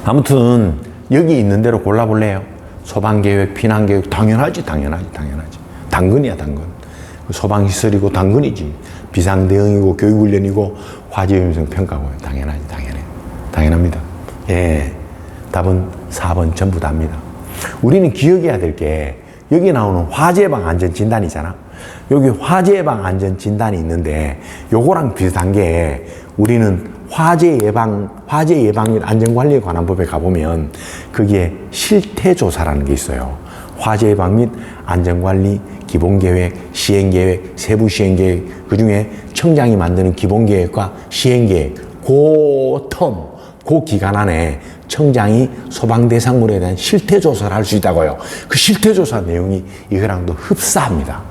아무튼 여기 있는 대로 골라볼래요? 소방계획, 피난계획, 당연하지. 당근이야, 당근. 소방시설이고 당근이지. 비상대응이고 교육훈련이고 화재위험성 평가고 당연합니다. 답은 4번 전부 답니다. 우리는 기억해야 될 게 여기 나오는 화재예방 안전진단이잖아. 여기 화재예방 안전진단이 있는데 요거랑 비슷한 게 우리는 화재 예방 및 안전관리에 관한 법에 가보면 그게 실태조사라는 게 있어요. 화재 예방 및 안전관리, 기본계획, 시행계획, 세부시행계획, 그중에 청장이 만드는 기본계획과 시행계획, 그 기간 안에 청장이 소방대상물에 대한 실태조사를 할 수 있다고요. 그 실태조사 내용이 이거랑도 흡사합니다.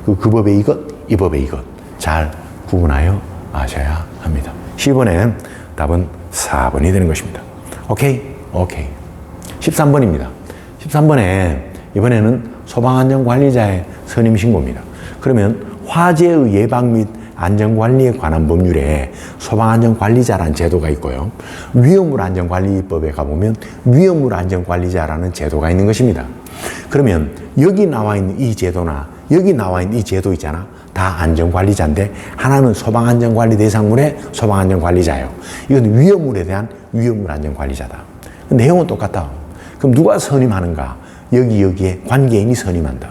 그 법의 이것, 이 법의 이것 잘 구분하여 아셔야 합니다. 10번엔 답은 4번이 되는 것입니다. 오케이? 13번입니다. 13번에 이번에는 소방안전관리자의 선임신고입니다. 그러면 화재의 예방 및 안전관리에 관한 법률에 소방안전관리자라는 제도가 있고요. 위험물안전관리법에 가보면 위험물안전관리자라는 제도가 있는 것입니다. 그러면 여기 나와 있는 이 제도나 여기 나와 있는 이 제도 있잖아. 다 안전관리자인데 하나는 소방안전관리 대상물의 소방안전관리자예요. 이건 위험물에 대한 위험물안전관리자다. 내용은 똑같다. 그럼 누가 선임하는가? 여기에 관계인이 선임한다.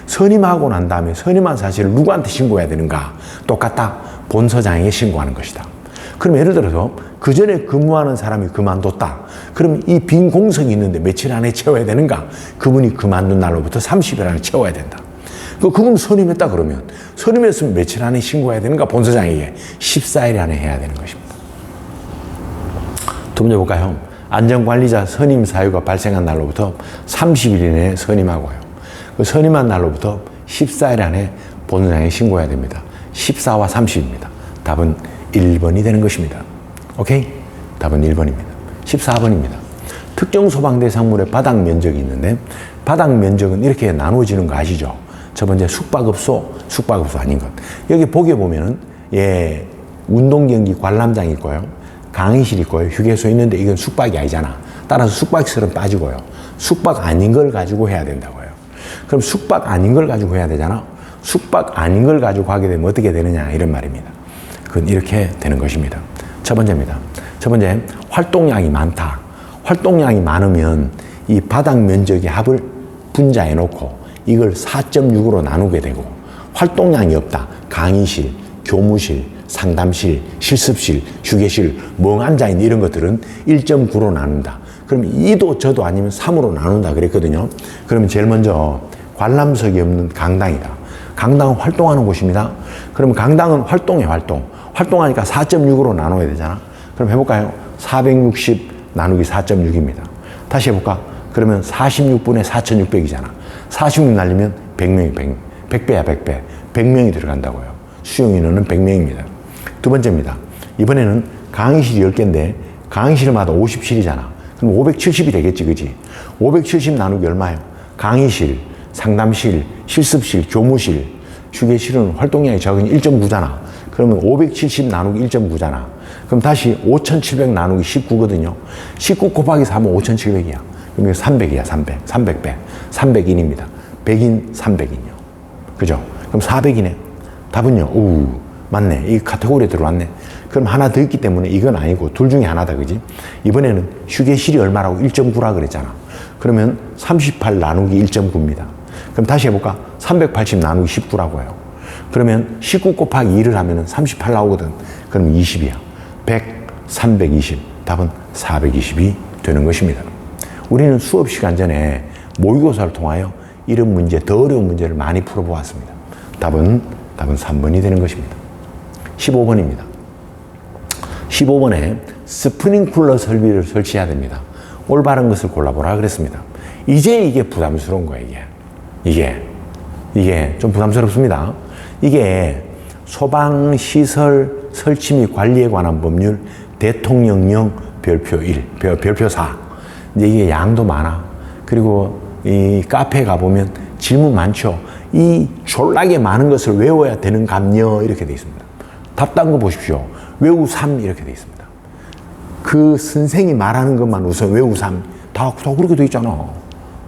선임하고 난 다음에 선임한 사실을 누구한테 신고해야 되는가? 똑같다. 본서장에게 신고하는 것이다. 그럼 예를 들어서 그 전에 근무하는 사람이 그만뒀다. 그럼 이 빈 공석이 있는데 며칠 안에 채워야 되는가? 그분이 그만둔 날로부터 30일 안에 채워야 된다. 그분 선임했다 그러면 선임했으면 며칠 안에 신고해야 되는가? 본서장에게 14일 안에 해야 되는 것입니다. 두 번째 볼까요? 안전관리자 선임 사유가 발생한 날로부터 30일 이내에 선임하고요. 그 선임한 날로부터 14일 안에 본서장에 신고해야 됩니다. 14와 30입니다. 답은 1번이 되는 것입니다. 오케이? 답은 1번입니다. 14번입니다. 특정 소방대상물의 바닥 면적이 있는데 바닥 면적은 이렇게 나누어지는 거 아시죠? 첫 번째 숙박업소, 숙박업소 아닌 것. 여기 보기에 보면은 운동경기 관람장이 있고요. 강의실 있고요. 휴게소 있는데 이건 숙박이 아니잖아. 따라서 숙박시설은 빠지고요. 숙박 아닌 걸 가지고 해야 된다고요. 그럼 숙박 아닌 걸 가지고 해야 되잖아. 숙박 아닌 걸 가지고 하게 되면 어떻게 되느냐 이런 말입니다. 그건 이렇게 되는 것입니다. 첫 번째입니다. 첫 번째, 활동량이 많다. 활동량이 많으면 이 바닥 면적의 합을 분자해 놓고 이걸 4.6으로 나누게 되고, 활동량이 없다. 강의실, 교무실, 상담실, 실습실, 휴게실, 멍 앉아있는 이런 것들은 1.9로 나눈다. 그럼 이도 저도 아니면 3으로 나눈다 그랬거든요. 그러면 제일 먼저 관람석이 없는 강당이다. 강당은 활동하는 곳입니다. 그러면 강당은 활동해, 활동. 활동하니까 4.6으로 나눠야 되잖아. 그럼 해볼까요? 460 나누기 4.6입니다. 다시 해볼까? 그러면 46분의 4,600이잖아. 46 날리면 100명이 100배야 100배. 100명이 들어간다고요. 수용 인원은 100명입니다. 두 번째입니다. 이번에는 강의실이 10개인데 강의실마다 50실이잖아. 그럼 570이 되겠지, 그지? 570 나누기 얼마예요? 강의실, 상담실, 실습실, 교무실, 휴게실은 활동량이 적은 1.9잖아. 그러면 570 나누기 1.9잖아. 그럼 다시 5,700 나누기 19거든요. 19 곱하기 4면 5,700이야. 그럼 이거 300이야, 300. 300배. 300인입니다. 100인, 300인요. 그죠? 그럼 400이네. 답은요, 맞네. 이 카테고리에 들어왔네. 그럼 하나 더 있기 때문에 이건 아니고 둘 중에 하나다, 그지? 이번에는 휴게실이 얼마라고? 1.9라 그랬잖아. 그러면 38 나누기 1.9입니다. 그럼 다시 해볼까? 380 나누기 19라고 해요. 그러면 19 곱하기 2를 하면 38 나오거든. 그럼 20이야. 100, 320. 답은 420이 되는 것입니다. 우리는 수업 시간 전에 모의고사를 통하여 이런 문제, 더 어려운 문제를 많이 풀어보았습니다. 답은 3번이 되는 것입니다. 15번입니다. 15번에 스프링쿨러 설비를 설치해야 됩니다. 올바른 것을 골라보라 그랬습니다. 이제 이게 부담스러운 거예요, 이게 좀 부담스럽습니다. 이게 소방시설 설치 및 관리에 관한 법률 대통령령 별표 1, 별표 4. 이제 이게 양도 많아. 그리고 이 카페에 가보면 질문 많죠. 이 졸라게 많은 것을 외워야 되는감요 이렇게 돼 있습니다. 답답한 거 보십시오. 외우삼 이렇게 돼 있습니다. 그 선생이 말하는 것만 우선 외우삼 다 그렇게 돼 있잖아.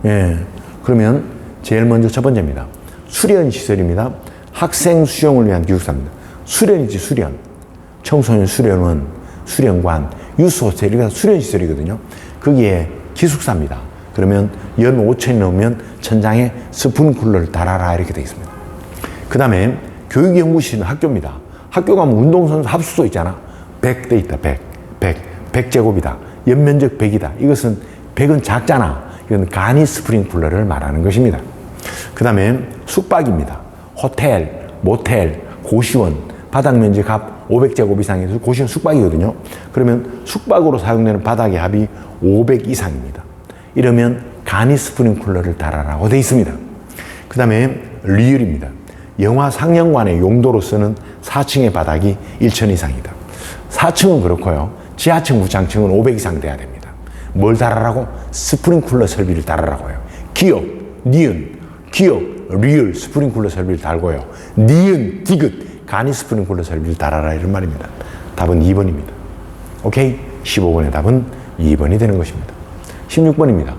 예. 그러면 제일 먼저 첫 번째입니다. 수련시설입니다. 학생 수용을 위한 기숙사입니다. 수련이지, 수련. 청소년 수련원, 수련관, 유스호텔, 이게 수련시설이거든요. 거기에 기숙사입니다. 그러면 연 5천이 넘으면 천장에 스프링쿨러를 달아라 이렇게 되어 있습니다. 그 다음에 교육연구실은 학교입니다. 학교 가면 운동선수 합숙소 있잖아. 100 돼 있다. 100제곱이다. 연면적 100이다. 이것은 100은 작잖아. 이건 간이 스프링클러를 말하는 것입니다. 그 다음에 숙박입니다. 호텔, 모텔, 고시원, 바닥 면적 합 500제곱 이상에서 고시원 숙박이거든요. 그러면 숙박으로 사용되는 바닥의 합이 500 이상입니다. 이러면 간이 스프링클러를 달아라고 되어 있습니다. 그 다음에 리얼입니다. 영화 상영관의 용도로 쓰는 4층의 바닥이 1천 이상이다. 4층은 그렇고요. 지하층, 구층은 500 이상 돼야 됩니다. 뭘 달아라고? 스프링클러 설비를 달아라고 해요. 기업, 니은, 기업, 리얼 스프링클러 설비를 달고요. 니은, 디귿, 간이 스프링클러 설비를 달아라 이런 말입니다. 답은 2번입니다. 오케이? 15번의 답은 2번이 되는 것입니다. 16번입니다.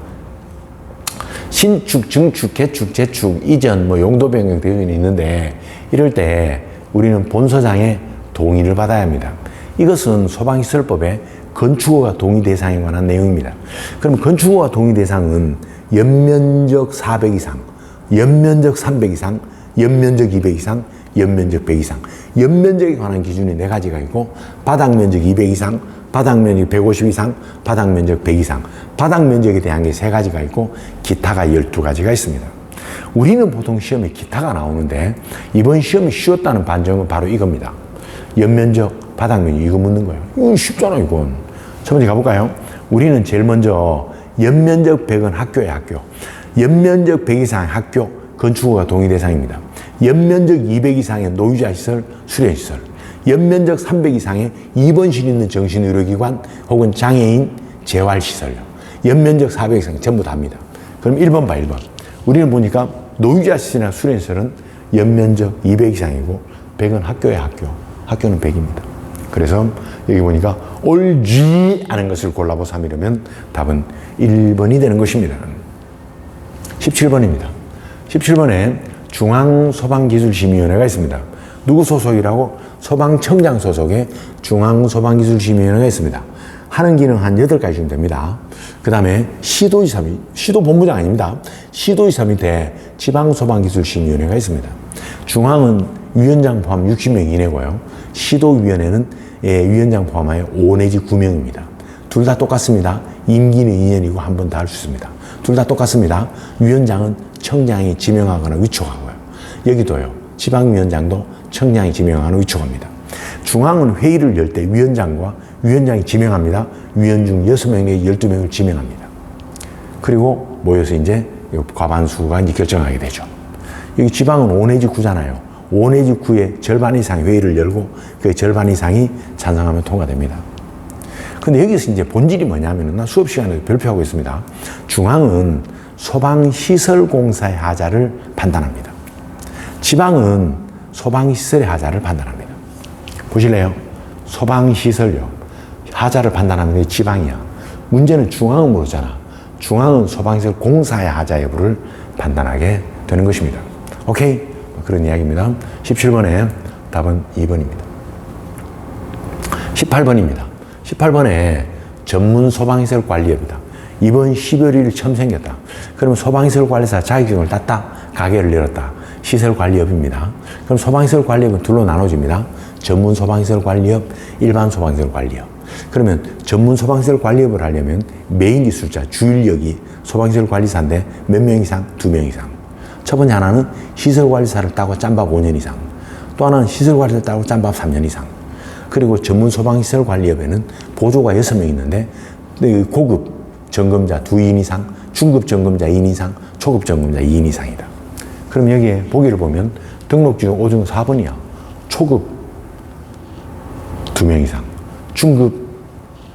신축, 증축, 개축, 재축, 이전, 용도 변경 대응이 있는데 이럴 때 우리는 본소장의 동의를 받아야 합니다. 이것은 소방시설법에 건축허가 동의 대상에 관한 내용입니다. 그럼 건축허가 동의 대상은 연면적 400 이상, 연면적 300 이상, 연면적 200 이상, 연면적 100 이상. 연면적에 관한 기준이 4가지가 있고 바닥 면적 200 이상, 바닥 면적 150 이상, 바닥 면적 100 이상. 바닥 면적에 대한 게 3가지가 있고 기타가 12가지가 있습니다. 우리는 보통 시험에 기타가 나오는데 이번 시험이 쉬웠다는 반증은 바로 이겁니다. 연면적, 바닥 면적 이거 묻는 거예요. 이건 쉽잖아 이건. 첫 번째 가볼까요? 우리는 제일 먼저 연면적 100은 학교에 학교. 연면적 100 이상의 학교, 건축허가 동의 대상입니다. 연면적 200 이상의 노유자시설, 수련시설. 연면적 300 이상의 입원실 있는 정신의료기관 혹은 장애인 재활시설요. 연면적 400 이상 전부 다입니다. 그럼 1번 봐, 1번. 우리는 보니까 노유자시설이나 수련시설은 연면적 200 이상이고 100은 학교에 학교. 학교는 100입니다. 그래서 여기 보니까 옳지 않은 것을 골라보자 이러면 답은 1번이 되는 것입니다. 17번입니다. 17번에 중앙소방기술심의위원회가 있습니다. 누구 소속이라고? 소방청장 소속의 중앙소방기술심의위원회가 있습니다. 하는 기능 한 8가지 좀 됩니다. 그 다음에 시도지사, 시도본부장 아닙니다. 시도지사 밑에 지방소방기술심의위원회가 있습니다. 중앙은 위원장 포함 60명 이내고요. 시도위원회는 위원장 포함하여 5 내지 9명입니다. 둘 다 똑같습니다. 임기는 2년이고 한 번 더 할 수 있습니다. 둘 다 똑같습니다. 위원장은 청장이 지명하거나 위촉하고요. 여기도요. 지방위원장도 청장이 지명하거나 위촉합니다. 중앙은 회의를 열 때 위원장과 위원장이 지명합니다. 위원 중 6명에 12명을 지명합니다. 그리고 모여서 이제 과반수가 이제 결정하게 되죠. 여기 지방은 5 내지 9잖아요. 5 내지 9의 절반 이상 회의를 열고 그 절반 이상이 찬성하면 통과됩니다. 근데 여기서 이제 본질이 뭐냐면은 나 수업 시간에 발표하고 있습니다. 중앙은 소방시설공사의 하자를 판단합니다. 지방은 소방시설의 하자를 판단합니다. 보실래요? 소방시설요. 하자를 판단하는 게 지방이야. 문제는 중앙은 모르잖아. 중앙은 소방시설 공사의 하자 여부를 판단하게 되는 것입니다. 오케이? 그런 이야기입니다. 17번에 답은 2번입니다. 18번입니다. 18번에 전문 소방시설 관리업이다. 이번 12월 1일 처음 생겼다. 그러면 소방시설 관리사 자격증을 땄다. 가게를 열었다. 시설 관리업입니다. 그럼 소방시설 관리업은 둘로 나눠집니다. 전문 소방시설 관리업, 일반 소방시설 관리업. 그러면 전문 소방시설 관리업을 하려면 메인 기술자, 주인력이 소방시설 관리사인데 몇 명 이상? 2명 이상. 첫 번째 하나는 시설관리사를 따고 짬밥 5년 이상. 또 하나는 시설관리사를 따고 짬밥 3년 이상. 그리고 전문 소방시설 관리업에는 보조가 6명 있는데 고급 점검자 2인 이상, 중급 점검자 2인 이상, 초급 점검자 2인 이상이다. 그럼 여기에 보기를 보면 등록증 5중 4번이야. 초급 2명 이상, 중급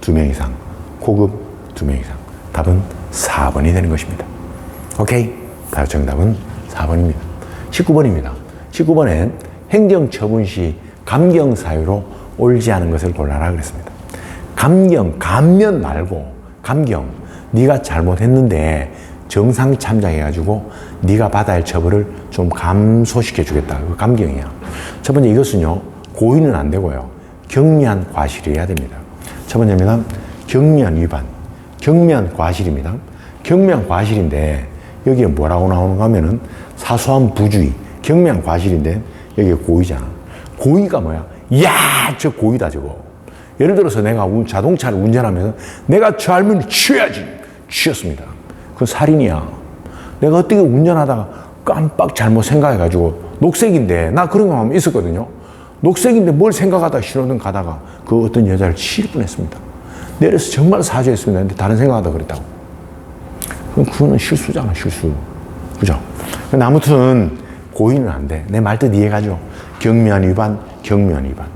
2명 이상, 고급 2명 이상. 답은 4번이 되는 것입니다. 오케이? 정답은 4번입니다. 19번입니다. 19번엔 행정처분 시 감경 사유로 옳지 않은 것을 골라라 그랬습니다. 감경, 감면 말고 감경. 네가 잘못했는데 정상 참작해가지고 네가 받아야 할 처벌을 좀 감소시켜 주겠다. 그 감경이야. 첫 번째 이것은요. 고의는 안 되고요. 경미한 과실이어야 됩니다. 첫 번째입니다. 경미한 위반. 경미한 과실입니다. 경미한 과실인데 여기에 뭐라고 나오는가 하면은 사소한 부주의, 경미한 과실인데 여기에 고의잖아. 고의가 뭐야? 야, 저 고의다 저거. 예를 들어서 내가 자동차를 운전하면서 내가 저 할머니 치워야지. 치웠습니다. 그건 살인이야. 내가 어떻게 운전하다가 깜빡 잘못 생각해가지고 녹색인데 나 그런 경험 있었거든요. 녹색인데 뭘 생각하다가 신호등 가다가 그 어떤 여자를 치일 뻔했습니다. 내려서 정말 사죄했습니다. 근데 다른 생각하다 그랬다고. 그럼 그거는 실수잖아, 실수. 그죠? 근데 아무튼 고의는 안 돼. 내 말 뜻 이해가죠? 경미한 위반, 경미한 위반.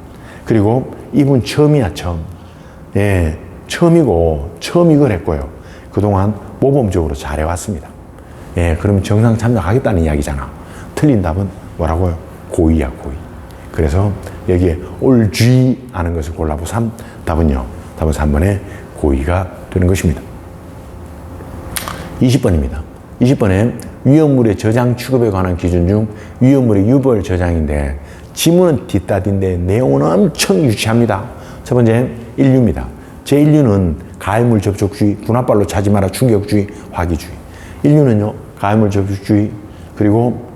그리고 이분 처음이야, 처음. 예, 처음이고 처음 이걸 했고요. 그동안 모범적으로 잘해왔습니다. 예, 그러면 정상 참작하겠다는 이야기잖아. 틀린 답은 뭐라고요? 고의야, 고의. 그래서 여기에 올쥐 하는 것을 골라보 3. 답은요. 답은 3번에 고의가 되는 것입니다. 20번입니다. 20번에 위험물의 저장 취급에 관한 기준 중 위험물의 유벌 저장인데 지문은 뒷따딘데 내용은 엄청 유치합니다. 첫 번째 인류입니다. 제1류는 가해물 접촉주의, 분합발로 차지 마라 충격주의, 화기주의. 인류는요 가해물 접촉주의 그리고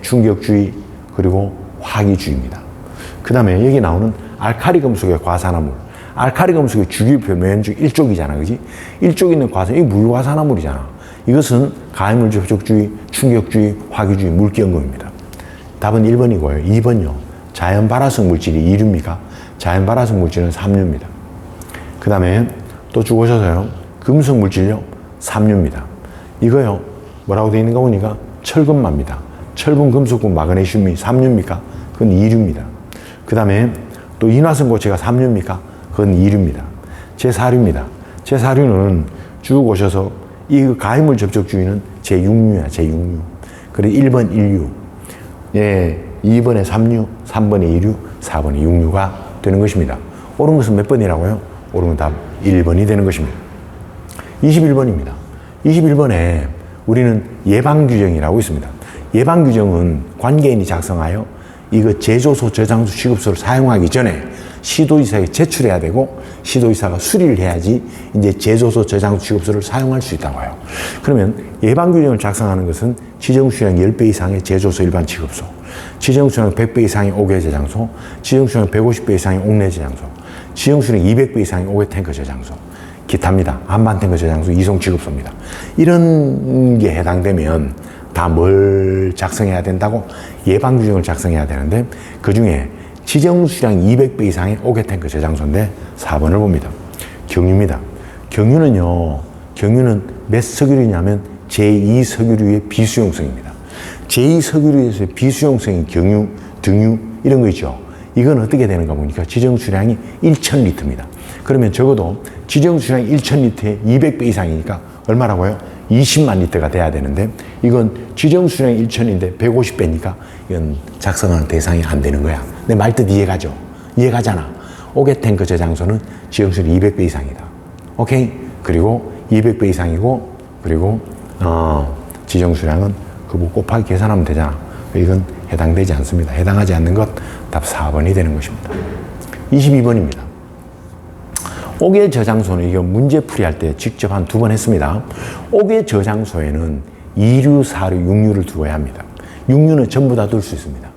충격주의 그리고 화기주의입니다. 그 다음에 여기 나오는 알카리 금속의 과산화물. 알카리 금속의 주기표 면적 1족이잖아, 그지? 1족 있는 과산, 이게 물과산화물이잖아. 이것은 가해물 접촉주의, 충격주의, 화기주의, 물기연금입니다. 답은 1번이고요. 2번요. 자연 발화성 물질이 2류입니까? 자연 발화성 물질은 3류입니다. 그 다음에 또 쭉 오셔서요. 금속 물질요. 3류입니다. 이거요. 뭐라고 되어 있는가 보니까 철금마입니다. 철분, 금속분, 마그네슘이 3류입니까? 그건 2류입니다. 그 다음에 또 인화성 고체가 3류입니까? 그건 2류입니다. 제4류입니다. 제4류는 쭉 오셔서 이 가해물 접촉주의는 제6류야, 제6류. 그래서 1번 1류, 2번에 3류, 3번에 2류, 4번에 6류가 되는 것입니다. 옳은 것은 몇 번이라고요? 옳은 건 답 1번이 되는 것입니다. 21번입니다. 21번에 우리는 예방규정이라고 있습니다. 예방규정은 관계인이 작성하여 이거 제조소, 저장소, 취급소를 사용하기 전에 시도의사에 제출해야 되고 시도의사가 수리를 해야지 이제 제조소, 저장소, 취급소를 사용할 수 있다고 해요. 그러면 예방규정을 작성하는 것은 지정수량 10배 이상의 제조소, 일반 취급소, 지정수량 100배 이상의 옥외 저장소, 지정수량 150배 이상의 옥내 저장소, 지정수량 200배 이상의 옥외 탱크 저장소, 기타입니다. 한반 탱크 저장소, 이송 취급소입니다. 이런 게 해당되면 다 뭘 작성해야 된다고? 예방규정을 작성해야 되는데 그 중에 지정수량 200배 이상의 옥외 탱크 저장소인데 4번을 봅니다. 경유입니다. 경유는 몇 석유류냐면 제2석유류의 비수용성입니다. 제2석유류에서의 비수용성인 경유, 등유 이런 거 있죠. 이건 어떻게 되는가 보니까 지정수량이 1000리터입니다. 그러면 적어도 지정수량 1000리터에 200배 이상이니까 얼마라고요? 20만 리터가 돼야 되는데 이건 지정수량 1000인데 150배니까 이건 작성하는 대상이 안 되는 거야. 내 말뜻 이해가죠? 이해가잖아. 옥외 탱크 저장소는 지정수량 200배 이상이다. 오케이? 그리고 200배 이상이고 그리고 지정수량은 그거 곱하기 계산하면 되잖아. 이건 해당되지 않습니다. 해당하지 않는 것 답 4번이 되는 것입니다. 22번입니다. 옥외 저장소는 이거 문제풀이 할 때 직접 한 2번 했습니다. 옥외 저장소에는 2류, 4류, 6류를 두어야 합니다. 6류는 전부 다 둘 수 있습니다.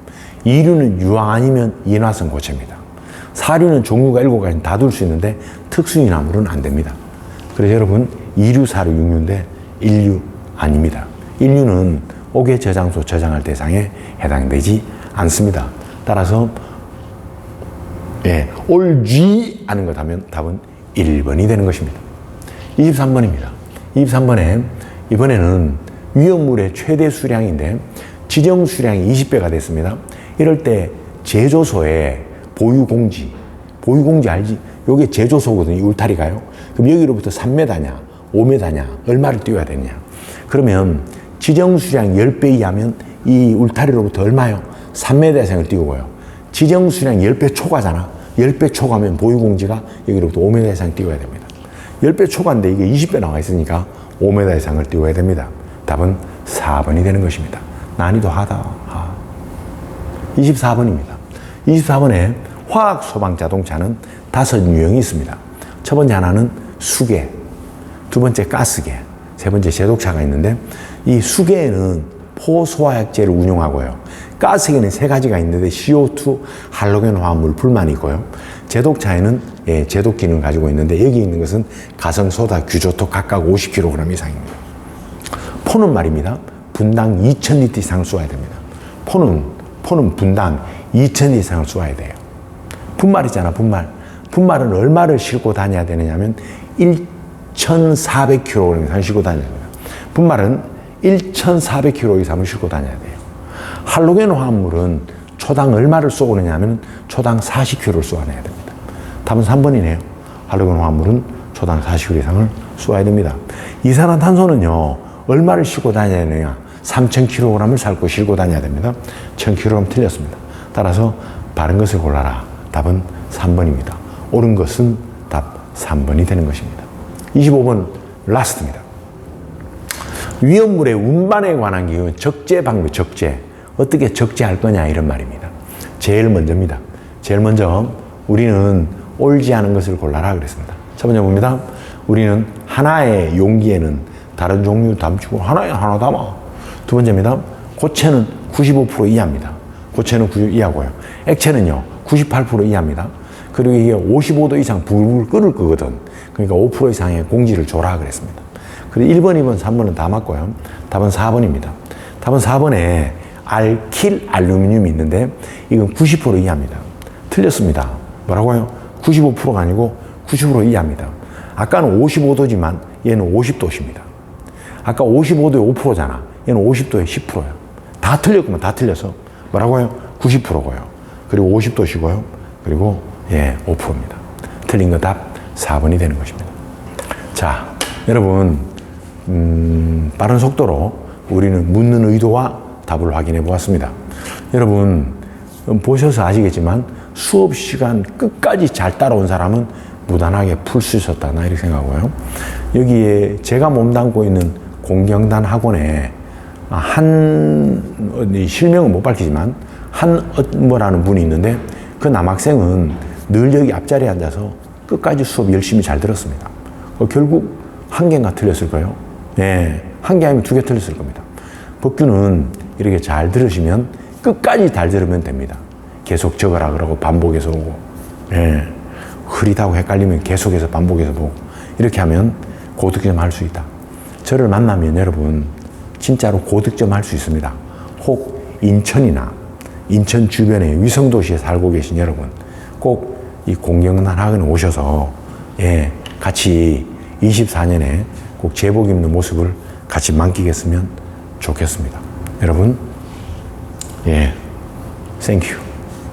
2류는 유황 아니면 인화성 고체입니다. 4류는 종류가 7가지 다 둘 수 있는데 특수인화물은 안 됩니다. 그래서 여러분 2류, 4류, 6류인데 1류 아닙니다. 1류는 옥외 저장소 저장할 대상에 해당되지 않습니다. 따라서 올쥐 하는 것 하면 답은 1번이 되는 것입니다. 23번입니다. 23번에 이번에는 위험물의 최대 수량인데 지정 수량이 20배가 됐습니다. 이럴 때 제조소에 보유공지 알지? 요게 제조소거든요. 이 울타리가요. 그럼 여기로부터 3m냐 5m냐 얼마를 띄워야 되느냐. 그러면 지정 수량 10배 이하면 이 울타리로부터 얼마요? 3m 이상을 띄우고요. 지정 수량 10배 초과잖아. 10배 초과면 보유공지가 여기로부터 5m 이상 띄워야 됩니다. 10배 초과인데 이게 20배 나와 있으니까 5m 이상을 띄워야 됩니다. 답은 4번이 되는 것입니다. 난이도 하다. 24번입니다. 24번에 화학 소방 자동차는 5유형이 있습니다. 첫 번째 하나는 수계, 두 번째 가스계, 세 번째 제독차가 있는데 이 수계에는 포소화약제를 운용하고요. 가스계는 3가지가 있는데 CO2, 할로겐 화합물, 불만이 있고요. 제독차에는 제독 기능을 가지고 있는데 여기 있는 것은 가성소다, 규조토 각각 50kg 이상입니다. 포는 말입니다. 분당 2,000리터 이상을 쏘아야 됩니다. 포는 분당 2,000리터 이상을 쏘아야 돼요. 분말이잖아, 분말. 분말은 얼마를 싣고 다녀야 되느냐면 1,400kg 이상 싣고 다녀야 됩니다. 분말은 1,400kg 이상을 싣고 다녀야 돼요. 할로겐 화합물은 초당 얼마를 쏘느냐면 초당 40kg를 쏘아내야 됩니다. 답은 3번이네요. 할로겐 화합물은 초당 40kg 이상을 쏘아야 됩니다. 이산화탄소는요, 얼마를 싣고 다녀야 되느냐? 3,000kg을 싣고 다녀야 됩니다. 1,000kg 틀렸습니다. 따라서 바른 것을 골라라. 답은 3번입니다. 옳은 것은 답 3번이 되는 것입니다. 25번 라스트입니다. 위험물의 운반에 관한 기준 적재 방법, 적재. 어떻게 적재할 거냐 이런 말입니다. 제일 먼저입니다. 제일 먼저 우리는 옳지 않은 것을 골라라 그랬습니다. 첫 번째 봅니다. 우리는 하나의 용기에는 다른 종류 담치고 하나에 하나 담아. 두 번째입니다. 고체는 95% 이하입니다. 고체는 90% 이하고요. 액체는요 98% 이하입니다. 그리고 이게 55도 이상 불을 끓을 거거든. 그러니까 5% 이상의 공기를 줘라 그랬습니다. 그리고 1번, 2번, 3번은 다 맞고요. 답은 4번입니다. 답은 4번에 알킬 알루미늄이 있는데 이건 90% 이하입니다. 틀렸습니다. 뭐라고요? 95%가 아니고 90% 이하입니다. 아까는 55도지만 얘는 50도십니다. 아까 55도에 5%잖아. 얘는 50도에 10%예요. 다 틀렸구만. 다 틀려서 뭐라고요? 90%고요. 그리고 50도시고요. 그리고 5%입니다. 틀린 거 답 4번이 되는 것입니다. 자, 여러분 빠른 속도로 우리는 묻는 의도와 답을 확인해 보았습니다. 여러분 보셔서 아시겠지만 수업 시간 끝까지 잘 따라온 사람은 무난하게 풀 수 있었다. 나 이렇게 생각하고요. 여기에 제가 몸담고 있는 공경단 학원에 실명은 못 밝히지만 뭐라는 분이 있는데 그 남학생은 늘 여기 앞자리에 앉아서 끝까지 수업 열심히 잘 들었습니다. 결국 한 개인가 틀렸을 거예요. 한 개 아니면 2개 틀렸을 겁니다. 법규는 이렇게 잘 들으시면 끝까지 잘 들으면 됩니다. 계속 적어라 그러고 반복해서 오고, 흐리다고 헷갈리면 계속해서 반복해서 보고, 이렇게 하면 고득점 할 수 있다. 저를 만나면 여러분 진짜로 고득점 할 수 있습니다. 혹 인천이나 인천 주변의 위성도시에 살고 계신 여러분 꼭 이 공경단 학원에 오셔서 같이 24년에 꼭 제복 입는 모습을 같이 만끽했으면 좋겠습니다. 여러분 땡큐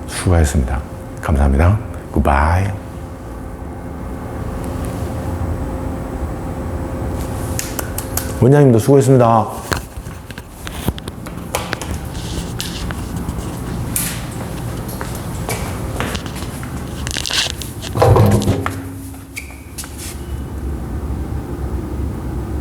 수고하셨습니다. 감사합니다. 굿바이. 원장님도 수고했습니다.